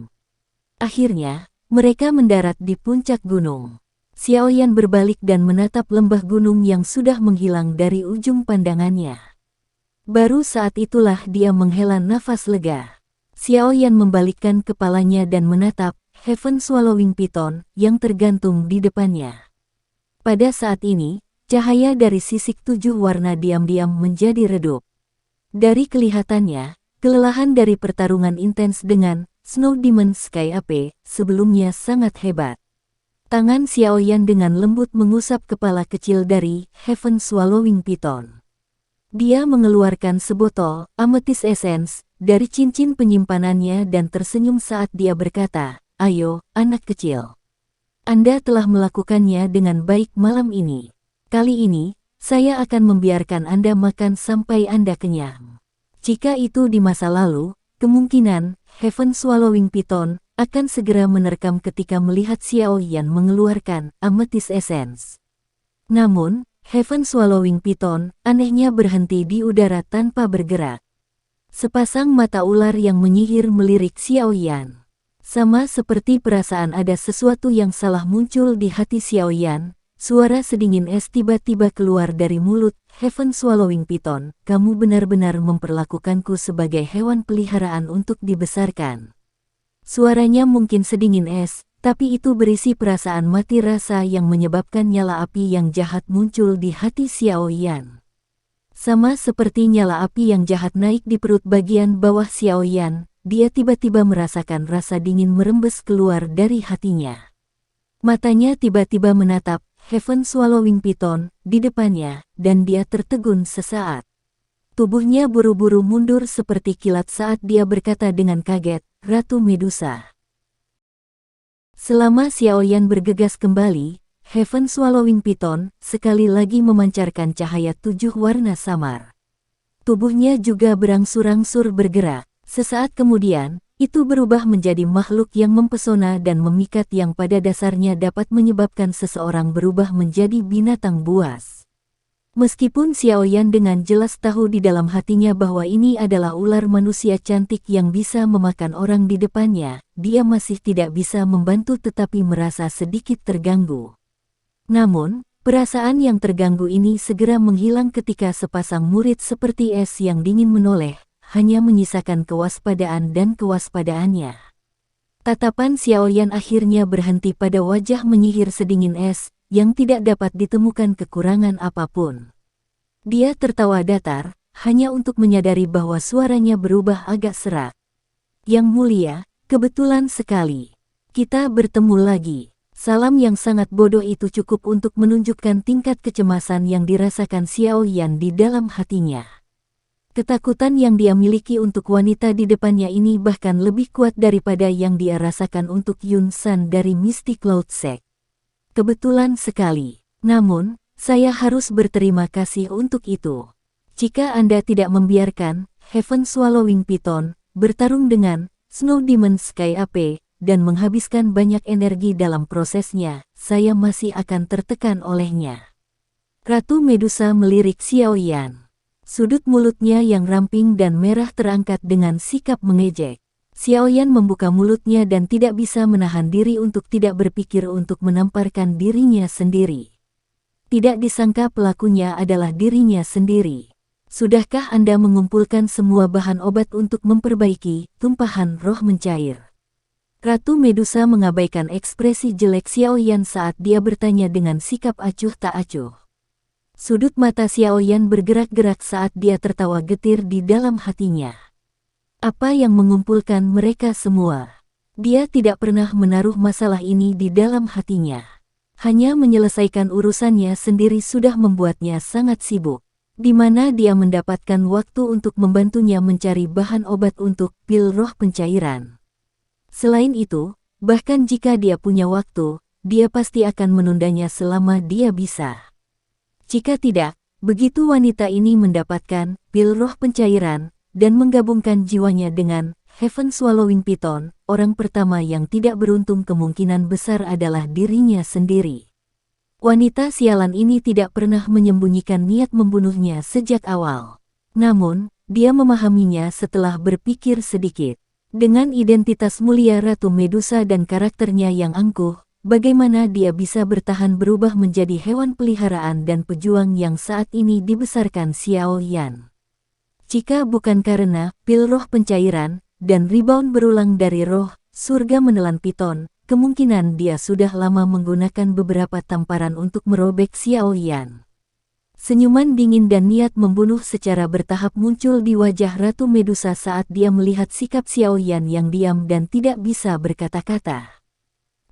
Akhirnya, mereka mendarat di puncak gunung. Xiao Yan berbalik dan menatap lembah gunung yang sudah menghilang dari ujung pandangannya. Baru saat itulah dia menghela nafas lega. Xiao Yan membalikkan kepalanya dan menatap Heaven Swallowing Python yang tergantung di depannya. Pada saat ini, cahaya dari sisik 7 warna diam-diam menjadi redup. Dari kelihatannya, kelelahan dari pertarungan intens dengan Snow Demon Sky Ape sebelumnya sangat hebat. Tangan Xiao Yan dengan lembut mengusap kepala kecil dari Heaven Swallowing Python. Dia mengeluarkan sebotol Amethyst Essence dari cincin penyimpanannya dan tersenyum saat dia berkata, "Ayo, anak kecil. Anda telah melakukannya dengan baik malam ini. Kali ini, saya akan membiarkan Anda makan sampai Anda kenyang." Jika itu di masa lalu, kemungkinan Heaven Swallowing Python akan segera menerkam ketika melihat Xiao Yan mengeluarkan Amethyst Essence. Namun, Heaven Swallowing Python anehnya berhenti di udara tanpa bergerak. Sepasang mata ular yang menyihir melirik Xiao Yan. Sama seperti perasaan ada sesuatu yang salah muncul di hati Xiao Yan, suara sedingin es tiba-tiba keluar dari mulut Heaven Swallowing Python. "Kamu benar-benar memperlakukanku sebagai hewan peliharaan untuk dibesarkan." Suaranya mungkin sedingin es, tapi itu berisi perasaan mati rasa yang menyebabkan nyala api yang jahat muncul di hati Xiao Yan. Sama seperti nyala api yang jahat naik di perut bagian bawah Xiao Yan, dia tiba-tiba merasakan rasa dingin merembes keluar dari hatinya. Matanya tiba-tiba menatap Heaven Swallowing Python di depannya, dan dia tertegun sesaat. Tubuhnya buru-buru mundur seperti kilat saat dia berkata dengan kaget, "Ratu Medusa." Selama Xiao Yan bergegas kembali, Heaven Swallowing Python sekali lagi memancarkan cahaya 7 warna samar. Tubuhnya juga berangsur-angsur bergerak. Sesaat kemudian, itu berubah menjadi makhluk yang mempesona dan memikat yang pada dasarnya dapat menyebabkan seseorang berubah menjadi binatang buas. Meskipun Xiao Yan dengan jelas tahu di dalam hatinya bahwa ini adalah ular manusia cantik yang bisa memakan orang di depannya, dia masih tidak bisa membantu tetapi merasa sedikit terganggu. Namun, perasaan yang terganggu ini segera menghilang ketika sepasang murid seperti es yang dingin menoleh, hanya menyisakan kewaspadaan dan kewaspadaannya. Tatapan Xiao Yan akhirnya berhenti pada wajah menyihir sedingin es, yang tidak dapat ditemukan kekurangan apapun. Dia tertawa datar, hanya untuk menyadari bahwa suaranya berubah agak serak. "Yang mulia, kebetulan sekali. Kita bertemu lagi." Salam yang sangat bodoh itu cukup untuk menunjukkan tingkat kecemasan yang dirasakan Xiao Yan di dalam hatinya. Ketakutan yang dia miliki untuk wanita di depannya ini bahkan lebih kuat daripada yang dia rasakan untuk Yun San dari Mystic Cloud Sect. "Kebetulan sekali. Namun, saya harus berterima kasih untuk itu. Jika Anda tidak membiarkan Heaven Swallowing Python bertarung dengan Snow Demon Sky Ape dan menghabiskan banyak energi dalam prosesnya, saya masih akan tertekan olehnya." Ratu Medusa melirik Xiao Yan. Sudut mulutnya yang ramping dan merah terangkat dengan sikap mengejek. Xiao Yan membuka mulutnya dan tidak bisa menahan diri untuk tidak berpikir untuk menamparkan dirinya sendiri. Tidak disangka pelakunya adalah dirinya sendiri. "Sudahkah Anda mengumpulkan semua bahan obat untuk memperbaiki tumpahan roh mencair?" Ratu Medusa mengabaikan ekspresi jelek Xiao Yan saat dia bertanya dengan sikap acuh tak acuh. Sudut mata Xiao Yan bergerak-gerak saat dia tertawa getir di dalam hatinya. Apa yang mengumpulkan mereka semua? Dia tidak pernah menaruh masalah ini di dalam hatinya. Hanya menyelesaikan urusannya sendiri sudah membuatnya sangat sibuk. Di mana dia mendapatkan waktu untuk membantunya mencari bahan obat untuk pil roh pencairan. Selain itu, bahkan jika dia punya waktu, dia pasti akan menundanya selama dia bisa. Jika tidak, Begitu wanita ini mendapatkan pil roh pencairan dan menggabungkan jiwanya dengan Heaven Swallowing Python, orang pertama yang tidak beruntung kemungkinan besar adalah dirinya sendiri. Wanita sialan ini tidak pernah menyembunyikan niat membunuhnya sejak awal. Namun, dia memahaminya setelah berpikir sedikit. Dengan identitas mulia Ratu Medusa dan karakternya yang angkuh, bagaimana dia bisa bertahan berubah menjadi hewan peliharaan dan pejuang yang saat ini dibesarkan Xiao Yan? Jika bukan karena pil roh pencairan dan rebound berulang dari roh surga menelan Python, kemungkinan dia sudah lama menggunakan beberapa tamparan untuk merobek Xiao Yan. Senyuman dingin dan niat membunuh secara bertahap muncul di wajah Ratu Medusa saat dia melihat sikap Xiao Yan yang diam dan tidak bisa berkata-kata.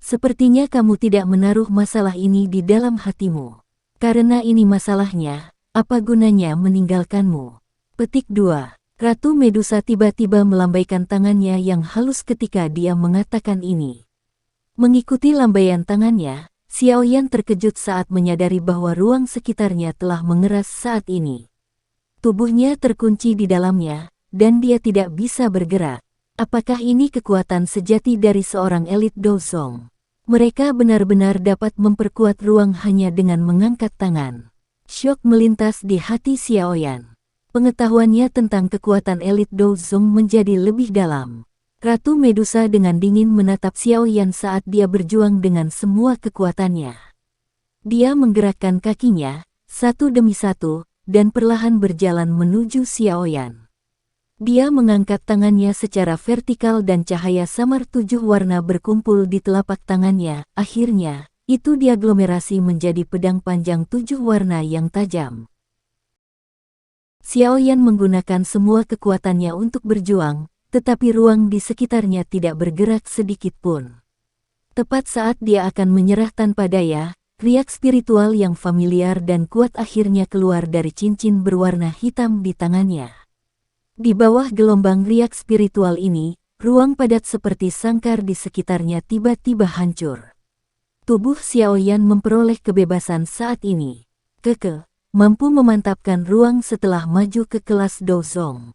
Sepertinya kamu tidak menaruh masalah ini di dalam hatimu. Karena ini masalahnya, apa gunanya meninggalkanmu? Petik 2. Ratu Medusa tiba-tiba melambaikan tangannya yang halus ketika dia mengatakan ini. Mengikuti lambaian tangannya, Xiao Yan terkejut saat menyadari bahwa ruang sekitarnya telah mengeras saat ini. Tubuhnya terkunci di dalamnya, dan dia tidak bisa bergerak. Apakah ini kekuatan sejati dari seorang elit Dozong? Mereka benar-benar dapat memperkuat ruang hanya dengan mengangkat tangan. Syok melintas di hati Xiao Yan. Pengetahuannya tentang kekuatan elit Dozong menjadi lebih dalam. Ratu Medusa dengan dingin menatap Xiao Yan saat dia berjuang dengan semua kekuatannya. Dia menggerakkan kakinya, satu demi satu, dan perlahan berjalan menuju Xiao Yan. Dia mengangkat tangannya secara vertikal dan cahaya samar 7 warna berkumpul di telapak tangannya. Akhirnya, itu diaglomerasi menjadi pedang panjang 7 warna yang tajam. Xiao Yan menggunakan semua kekuatannya untuk berjuang, tetapi ruang di sekitarnya tidak bergerak sedikit pun. Tepat saat dia akan menyerah tanpa daya, riak spiritual yang familiar dan kuat akhirnya keluar dari cincin berwarna hitam di tangannya. Di bawah gelombang riak spiritual ini, ruang padat seperti sangkar di sekitarnya tiba-tiba hancur. Tubuh Xiao Yan memperoleh kebebasan saat ini. Keke, mampu memantapkan ruang setelah maju ke kelas Dozong.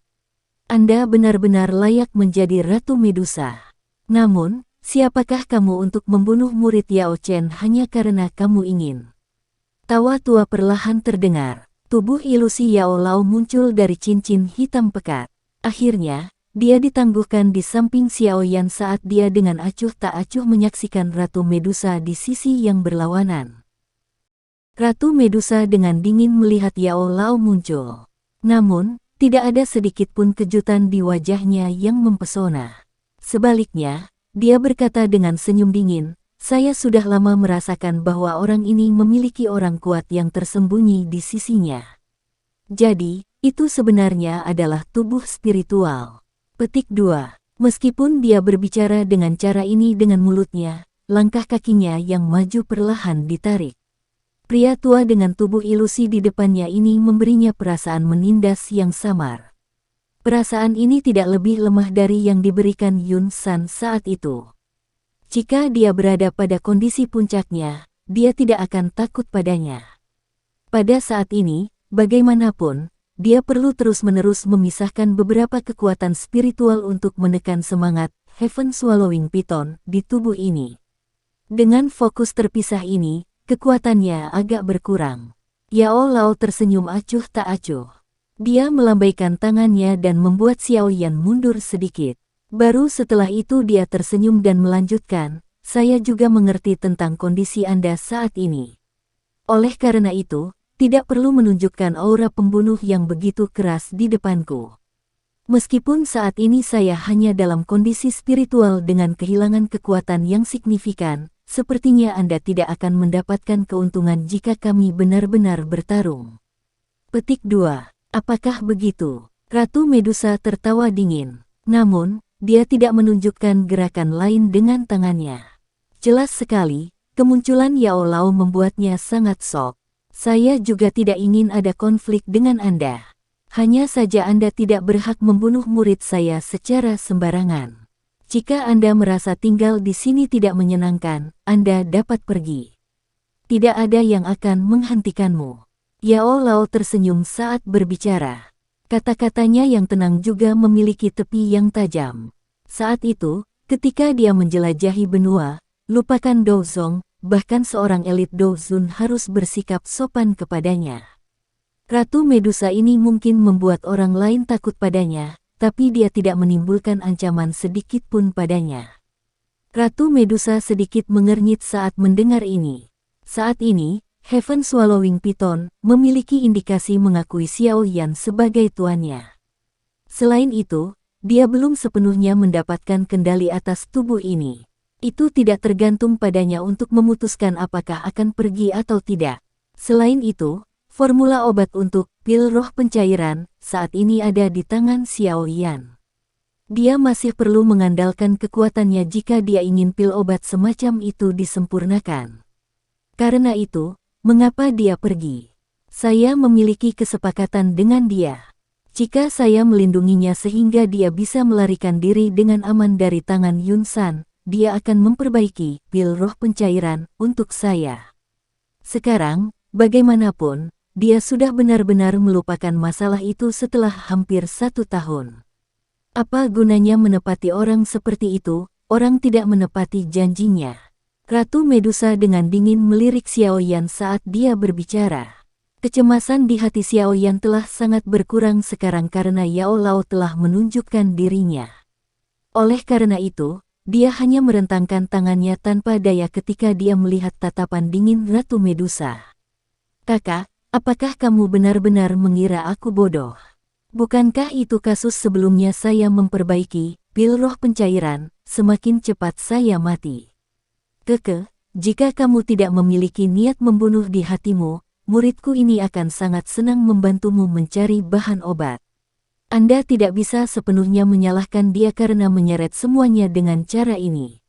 Anda benar-benar layak menjadi Ratu Medusa. Namun, siapakah kamu untuk membunuh murid Yao Chen hanya karena kamu ingin? Tawa tua perlahan terdengar. Tubuh ilusi Yao Lao muncul dari cincin hitam pekat. Akhirnya, dia ditangguhkan di samping Xiao Yan saat dia dengan acuh tak acuh menyaksikan Ratu Medusa di sisi yang berlawanan. Ratu Medusa dengan dingin melihat Yao Lao muncul. Namun, tidak ada sedikit pun kejutan di wajahnya yang mempesona. Sebaliknya, dia berkata dengan senyum dingin, "Saya sudah lama merasakan bahwa orang ini memiliki orang kuat yang tersembunyi di sisinya. Jadi, itu sebenarnya adalah tubuh spiritual." Petik 2. Meskipun dia berbicara dengan cara ini dengan mulutnya, langkah kakinya yang maju perlahan ditarik. Pria tua dengan tubuh ilusi di depannya ini memberinya perasaan menindas yang samar. Perasaan ini tidak lebih lemah dari yang diberikan Yun San saat itu. Jika dia berada pada kondisi puncaknya, dia tidak akan takut padanya. Pada saat ini, bagaimanapun, dia perlu terus-menerus memisahkan beberapa kekuatan spiritual untuk menekan semangat Heaven Swallowing Python di tubuh ini. Dengan fokus terpisah ini, kekuatannya agak berkurang. Yao Lao tersenyum acuh tak acuh. Dia melambaikan tangannya dan membuat Xiao Yan mundur sedikit. Baru setelah itu dia tersenyum dan melanjutkan, "Saya juga mengerti tentang kondisi Anda saat ini. Oleh karena itu, tidak perlu menunjukkan aura pembunuh yang begitu keras di depanku. Meskipun saat ini saya hanya dalam kondisi spiritual dengan kehilangan kekuatan yang signifikan, sepertinya Anda tidak akan mendapatkan keuntungan jika kami benar-benar bertarung." Petik 2. Apakah begitu? Ratu Medusa tertawa dingin. Namun, dia tidak menunjukkan gerakan lain dengan tangannya. Jelas sekali, kemunculan Yao Lao membuatnya sangat shock. "Saya juga tidak ingin ada konflik dengan Anda. Hanya saja Anda tidak berhak membunuh murid saya secara sembarangan. Jika Anda merasa tinggal di sini tidak menyenangkan, Anda dapat pergi. Tidak ada yang akan menghentikanmu." Yao Lao tersenyum saat berbicara. Kata-katanya yang tenang juga memiliki tepi yang tajam. Saat itu, ketika dia menjelajahi benua, lupakan Douzong, bahkan seorang elit Douzun harus bersikap sopan kepadanya. Ratu Medusa ini mungkin membuat orang lain takut padanya, tapi dia tidak menimbulkan ancaman sedikit pun padanya. Ratu Medusa sedikit mengernyit saat mendengar ini. Saat ini, Heaven Swallowing Python memiliki indikasi mengakui Xiao Yan sebagai tuannya. Selain itu, dia belum sepenuhnya mendapatkan kendali atas tubuh ini. Itu tidak tergantung padanya untuk memutuskan apakah akan pergi atau tidak. Selain itu, formula obat untuk pil roh pencairan saat ini ada di tangan Xiao Yan. Dia masih perlu mengandalkan kekuatannya jika dia ingin pil obat semacam itu disempurnakan. Karena itu, mengapa dia pergi? Saya memiliki kesepakatan dengan dia. Jika saya melindunginya sehingga dia bisa melarikan diri dengan aman dari tangan Yun San, dia akan memperbaiki pil roh pencairan untuk saya. Sekarang, bagaimanapun, dia sudah benar-benar melupakan masalah itu setelah hampir 1 tahun. Apa gunanya menepati orang seperti itu? Orang tidak menepati janjinya. Ratu Medusa dengan dingin melirik Xiao Yan saat dia berbicara. Kecemasan di hati Xiao Yan telah sangat berkurang sekarang karena Yao Lao telah menunjukkan dirinya. Oleh karena itu, dia hanya merentangkan tangannya tanpa daya ketika dia melihat tatapan dingin Ratu Medusa. Kakak, apakah kamu benar-benar mengira aku bodoh? Bukankah itu kasus sebelumnya saya memperbaiki pil roh pencairan, semakin cepat saya mati. Keke, jika kamu tidak memiliki niat membunuh di hatimu, muridku ini akan sangat senang membantumu mencari bahan obat. Anda tidak bisa sepenuhnya menyalahkan dia karena menyeret semuanya dengan cara ini.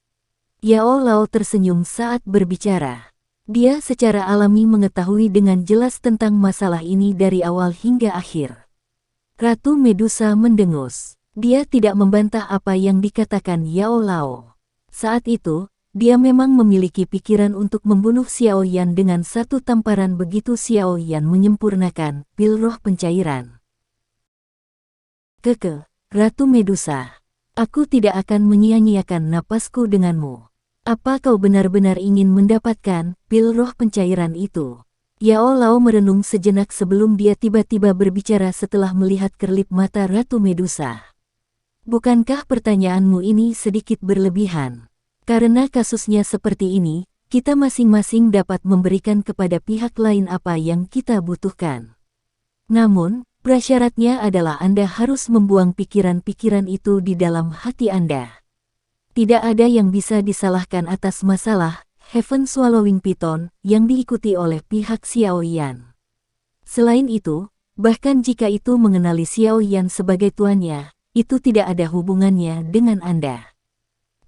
Yao Lao tersenyum saat berbicara. Dia secara alami mengetahui dengan jelas tentang masalah ini dari awal hingga akhir. Ratu Medusa mendengus. Dia tidak membantah apa yang dikatakan Yao Lao. Saat itu, dia memang memiliki pikiran untuk membunuh Xiao Yan dengan satu tamparan begitu Xiao Yan menyempurnakan pil roh pencairan. Keke, Ratu Medusa, aku tidak akan menyia-nyiakan napasku denganmu. Apa kau benar-benar ingin mendapatkan pil roh pencairan itu? Yao Lao merenung sejenak sebelum dia tiba-tiba berbicara setelah melihat kerlip mata Ratu Medusa. Bukankah pertanyaanmu ini sedikit berlebihan? Karena kasusnya seperti ini, kita masing-masing dapat memberikan kepada pihak lain apa yang kita butuhkan. Namun, prasyaratnya adalah Anda harus membuang pikiran-pikiran itu di dalam hati Anda. Tidak ada yang bisa disalahkan atas masalah Heaven Swallowing Python yang diikuti oleh pihak Xiao Yan. Selain itu, bahkan jika itu mengenali Xiao Yan sebagai tuannya, itu tidak ada hubungannya dengan Anda.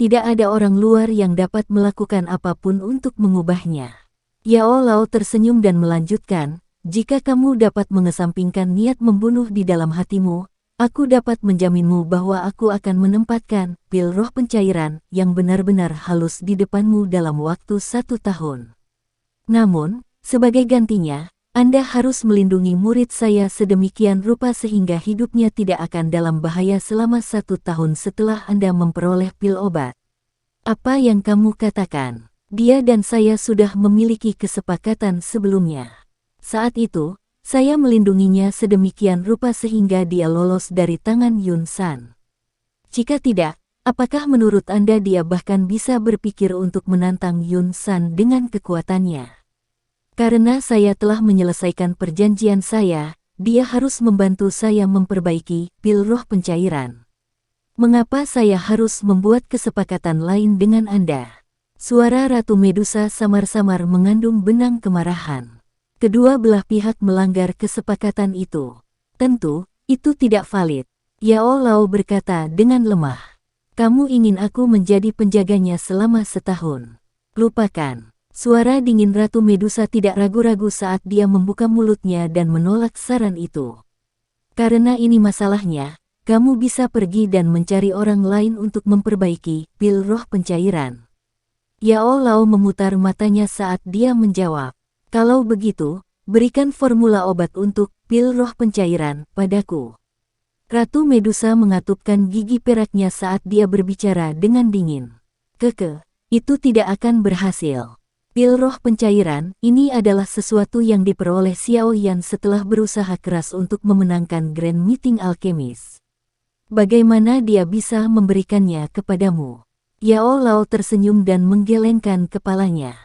Tidak ada orang luar yang dapat melakukan apapun untuk mengubahnya. Yao Lao tersenyum dan melanjutkan, jika kamu dapat mengesampingkan niat membunuh di dalam hatimu, aku dapat menjaminmu bahwa aku akan menempatkan pil roh pencairan yang benar-benar halus di depanmu dalam waktu 1 tahun. Namun, sebagai gantinya, Anda harus melindungi murid saya sedemikian rupa sehingga hidupnya tidak akan dalam bahaya selama 1 tahun setelah Anda memperoleh pil obat. Apa yang kamu katakan? Dia dan saya sudah memiliki kesepakatan sebelumnya. Saat itu, saya melindunginya sedemikian rupa sehingga dia lolos dari tangan Yun San. Jika tidak, apakah menurut Anda dia bahkan bisa berpikir untuk menantang Yun San dengan kekuatannya? Karena saya telah menyelesaikan perjanjian saya, dia harus membantu saya memperbaiki pil roh pencairan. Mengapa saya harus membuat kesepakatan lain dengan Anda? Suara Ratu Medusa samar-samar mengandung benang kemarahan. Kedua belah pihak melanggar kesepakatan itu. Tentu, itu tidak valid. Yao Lao berkata dengan lemah. Kamu ingin aku menjadi penjaganya selama 1 tahun. Lupakan. Suara dingin Ratu Medusa tidak ragu-ragu saat dia membuka mulutnya dan menolak saran itu. Karena ini masalahnya, kamu bisa pergi dan mencari orang lain untuk memperbaiki pil roh pencairan. Yao Lao memutar matanya saat dia menjawab. Kalau begitu, berikan formula obat untuk pil roh pencairan padaku. Ratu Medusa mengatupkan gigi peraknya saat dia berbicara dengan dingin. Itu tidak akan berhasil. Pil roh pencairan ini adalah sesuatu yang diperoleh Xiao Yan setelah berusaha keras untuk memenangkan Grand Meeting Alkemis. Bagaimana dia bisa memberikannya kepadamu? Yao Lao tersenyum dan menggelengkan kepalanya.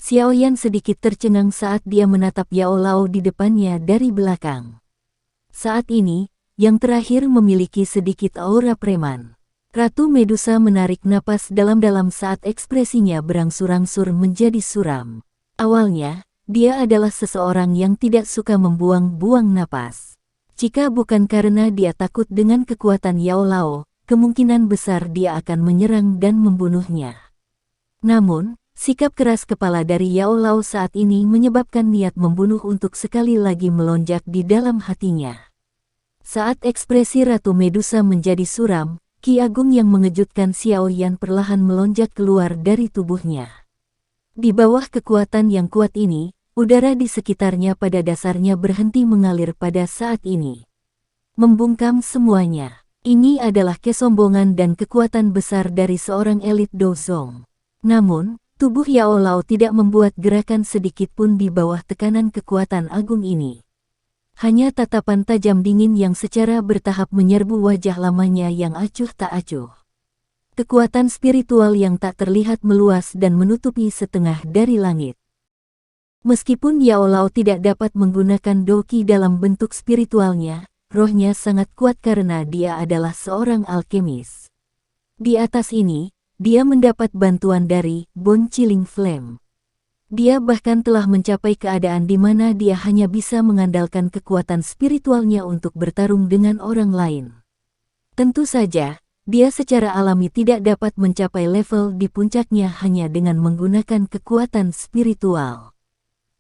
Xiao Yan sedikit tercengang saat dia menatap Yao Lao di depannya dari belakang. Saat ini, yang terakhir memiliki sedikit aura preman. Ratu Medusa menarik napas dalam-dalam saat ekspresinya berangsur-angsur menjadi suram. Awalnya, dia adalah seseorang yang tidak suka membuang-buang napas. Jika bukan karena dia takut dengan kekuatan Yao Lao, kemungkinan besar dia akan menyerang dan membunuhnya. Namun, sikap keras kepala dari Yao Lao saat ini menyebabkan niat membunuh untuk sekali lagi melonjak di dalam hatinya. Saat ekspresi Ratu Medusa menjadi suram, Ki Agung yang mengejutkan Xiao Yan perlahan melonjak keluar dari tubuhnya. Di bawah kekuatan yang kuat ini, udara di sekitarnya pada dasarnya berhenti mengalir pada saat ini. Membungkam semuanya. Ini adalah kesombongan dan kekuatan besar dari seorang elit Dozong. Namun, tubuh Yao Lao tidak membuat gerakan sedikit pun di bawah tekanan kekuatan agung ini. Hanya tatapan tajam dingin yang secara bertahap menyerbu wajah lamanya yang acuh tak acuh. Kekuatan spiritual yang tak terlihat meluas dan menutupi setengah dari langit. Meskipun Yao Lao tidak dapat menggunakan doki dalam bentuk spiritualnya, rohnya sangat kuat karena dia adalah seorang alkemis. Di atas ini, dia mendapat bantuan dari Bone Chilling Flame. Dia bahkan telah mencapai keadaan di mana dia hanya bisa mengandalkan kekuatan spiritualnya untuk bertarung dengan orang lain. Tentu saja, dia secara alami tidak dapat mencapai level di puncaknya hanya dengan menggunakan kekuatan spiritual.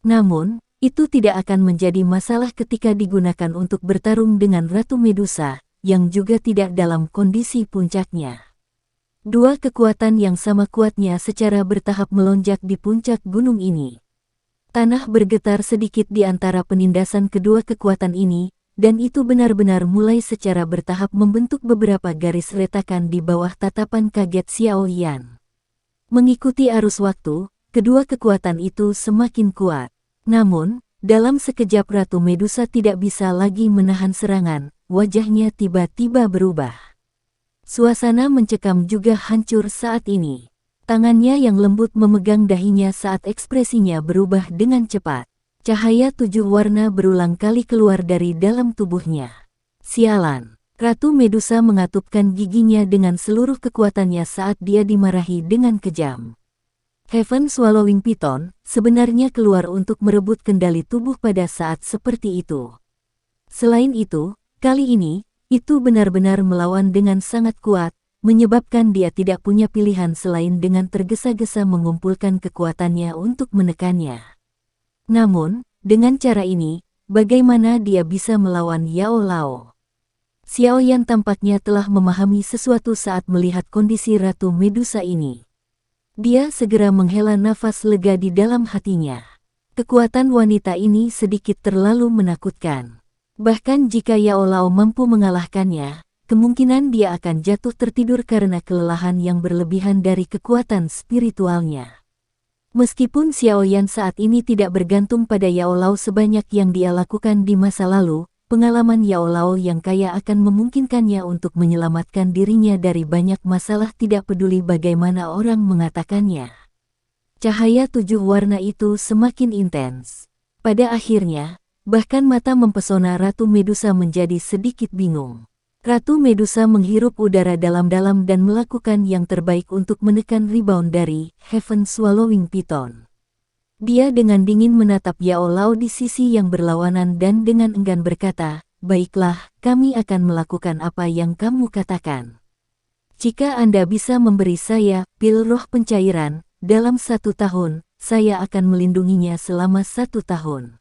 Namun, itu tidak akan menjadi masalah ketika digunakan untuk bertarung dengan Ratu Medusa, yang juga tidak dalam kondisi puncaknya. Dua kekuatan yang sama kuatnya secara bertahap melonjak di puncak gunung ini. Tanah bergetar sedikit di antara penindasan kedua kekuatan ini, dan itu benar-benar mulai secara bertahap membentuk beberapa garis retakan di bawah tatapan kaget Xiao Yan. Mengikuti arus waktu, kedua kekuatan itu semakin kuat. Namun, dalam sekejap Ratu Medusa tidak bisa lagi menahan serangan, wajahnya tiba-tiba berubah. Suasana mencekam juga hancur saat ini. Tangannya yang lembut memegang dahinya saat ekspresinya berubah dengan cepat. Cahaya 7 warna berulang kali keluar dari dalam tubuhnya. Sialan! Ratu Medusa mengatupkan giginya dengan seluruh kekuatannya saat dia dimarahi dengan kejam. Heaven Swallowing Python sebenarnya keluar untuk merebut kendali tubuh pada saat seperti itu. Selain itu, kali ini, itu benar-benar melawan dengan sangat kuat, menyebabkan dia tidak punya pilihan selain dengan tergesa-gesa mengumpulkan kekuatannya untuk menekannya. Namun, dengan cara ini, bagaimana dia bisa melawan Yao Lao? Xiao Yan tampaknya telah memahami sesuatu saat melihat kondisi Ratu Medusa ini. Dia segera menghela nafas lega di dalam hatinya. Kekuatan wanita ini sedikit terlalu menakutkan. Bahkan jika Yao Lao mampu mengalahkannya, kemungkinan dia akan jatuh tertidur karena kelelahan yang berlebihan dari kekuatan spiritualnya. Meskipun Xiao Yan saat ini tidak bergantung pada Yao Lao sebanyak yang dia lakukan di masa lalu, pengalaman Yao Lao yang kaya akan memungkinkannya untuk menyelamatkan dirinya dari banyak masalah tidak peduli bagaimana orang mengatakannya. Cahaya 7 warna itu semakin intens. Pada akhirnya, bahkan mata mempesona Ratu Medusa menjadi sedikit bingung. Ratu Medusa menghirup udara dalam-dalam dan melakukan yang terbaik untuk menekan rebound dari Heaven Swallowing Python. Dia dengan dingin menatap Yao Lao di sisi yang berlawanan dan dengan enggan berkata, "Baiklah, kami akan melakukan apa yang kamu katakan. Jika Anda bisa memberi saya pil roh pencairan, dalam 1 tahun, saya akan melindunginya selama 1 tahun.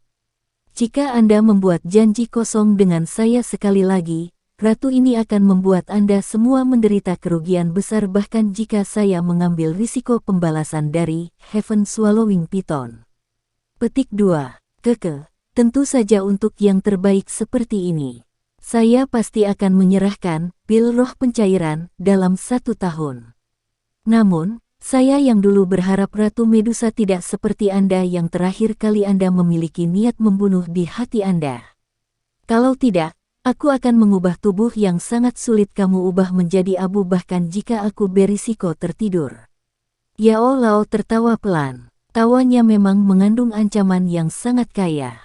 Jika Anda membuat janji kosong dengan saya sekali lagi, ratu ini akan membuat Anda semua menderita kerugian besar bahkan jika saya mengambil risiko pembalasan dari Heaven Swallowing Python." Petik 2. tentu saja untuk yang terbaik seperti ini. Saya pasti akan menyerahkan pil roh pencairan dalam 1 tahun. Namun, saya yang dulu berharap Ratu Medusa tidak seperti Anda yang terakhir kali Anda memiliki niat membunuh di hati Anda. Kalau tidak, aku akan mengubah tubuh yang sangat sulit kamu ubah menjadi abu bahkan jika aku berisiko tertidur. Yao Lao tertawa pelan. Tawanya memang mengandung ancaman yang sangat kaya.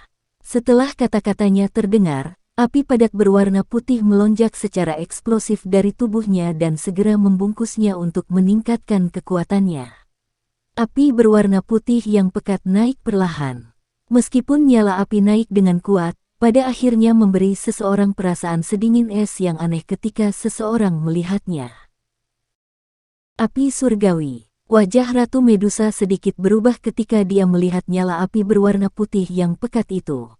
Setelah kata-katanya terdengar, api padat berwarna putih melonjak secara eksplosif dari tubuhnya dan segera membungkusnya untuk meningkatkan kekuatannya. Api berwarna putih yang pekat naik perlahan. Meskipun nyala api naik dengan kuat, pada akhirnya memberi seseorang perasaan sedingin es yang aneh ketika seseorang melihatnya. Api surgawi. Wajah Ratu Medusa sedikit berubah ketika dia melihat nyala api berwarna putih yang pekat itu.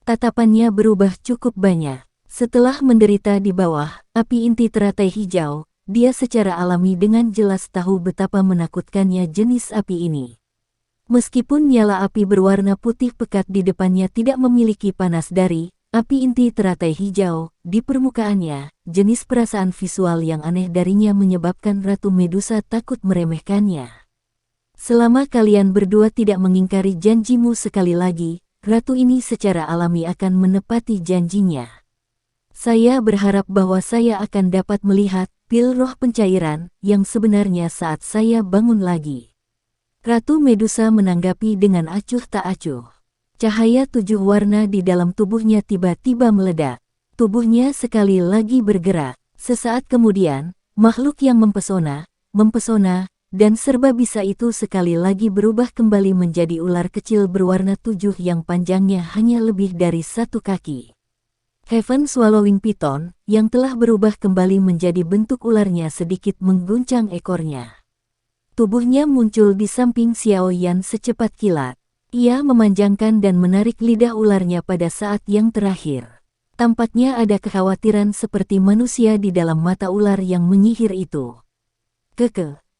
Tatapannya berubah cukup banyak. Setelah menderita di bawah api inti teratai hijau, dia secara alami dengan jelas tahu betapa menakutkannya jenis api ini. Meskipun nyala api berwarna putih pekat di depannya tidak memiliki panas dari api inti teratai hijau, di permukaannya, jenis perasaan visual yang aneh darinya menyebabkan Ratu Medusa takut meremehkannya. Selama kalian berdua tidak mengingkari janjimu sekali lagi, Ratu ini secara alami akan menepati janjinya. Saya berharap bahwa saya akan dapat melihat pil roh pencairan yang sebenarnya saat saya bangun lagi. Ratu Medusa menanggapi dengan acuh tak acuh. Cahaya 7 warna di dalam tubuhnya tiba-tiba meledak. Tubuhnya sekali lagi bergerak. Sesaat kemudian, makhluk yang mempesona, dan serba bisa itu sekali lagi berubah kembali menjadi ular kecil berwarna 7 yang panjangnya hanya lebih dari 1 kaki. Heaven Swallowing Python, yang telah berubah kembali menjadi bentuk ularnya sedikit mengguncang ekornya. Tubuhnya muncul di samping Xiao Yan secepat kilat. Ia memanjangkan dan menarik lidah ularnya pada saat yang terakhir. Tampaknya ada kekhawatiran seperti manusia di dalam mata ular yang menyihir itu.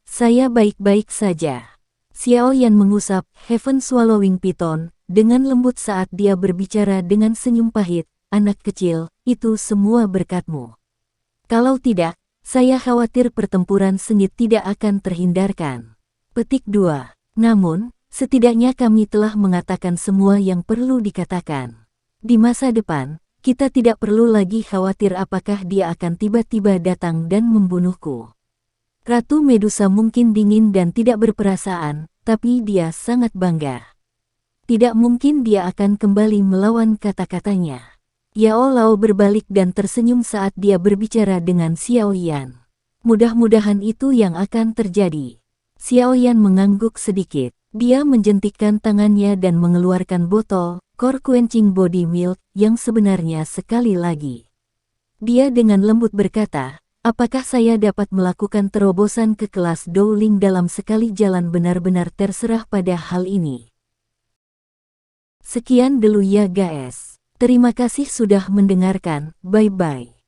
Saya baik-baik saja. Xiao Yan mengusap Heaven Swallowing Python dengan lembut saat dia berbicara dengan senyum pahit. Anak kecil, itu semua berkatmu. Kalau tidak, saya khawatir pertempuran sengit tidak akan terhindarkan. Petik 2. Namun, setidaknya kami telah mengatakan semua yang perlu dikatakan. Di masa depan, kita tidak perlu lagi khawatir apakah dia akan tiba-tiba datang dan membunuhku. Ratu Medusa mungkin dingin dan tidak berperasaan, tapi dia sangat bangga. Tidak mungkin dia akan kembali melawan kata-katanya. Yao Lao berbalik dan tersenyum saat dia berbicara dengan Xiao Yan. Mudah-mudahan itu yang akan terjadi. Xiao Yan mengangguk sedikit. Dia menjentikkan tangannya dan mengeluarkan botol Core Quenching Body Milk yang sebenarnya sekali lagi. Dia dengan lembut berkata, apakah saya dapat melakukan terobosan ke kelas Dowling dalam sekali jalan benar-benar terserah pada hal ini. Sekian dulu ya guys. Terima kasih sudah mendengarkan, bye-bye.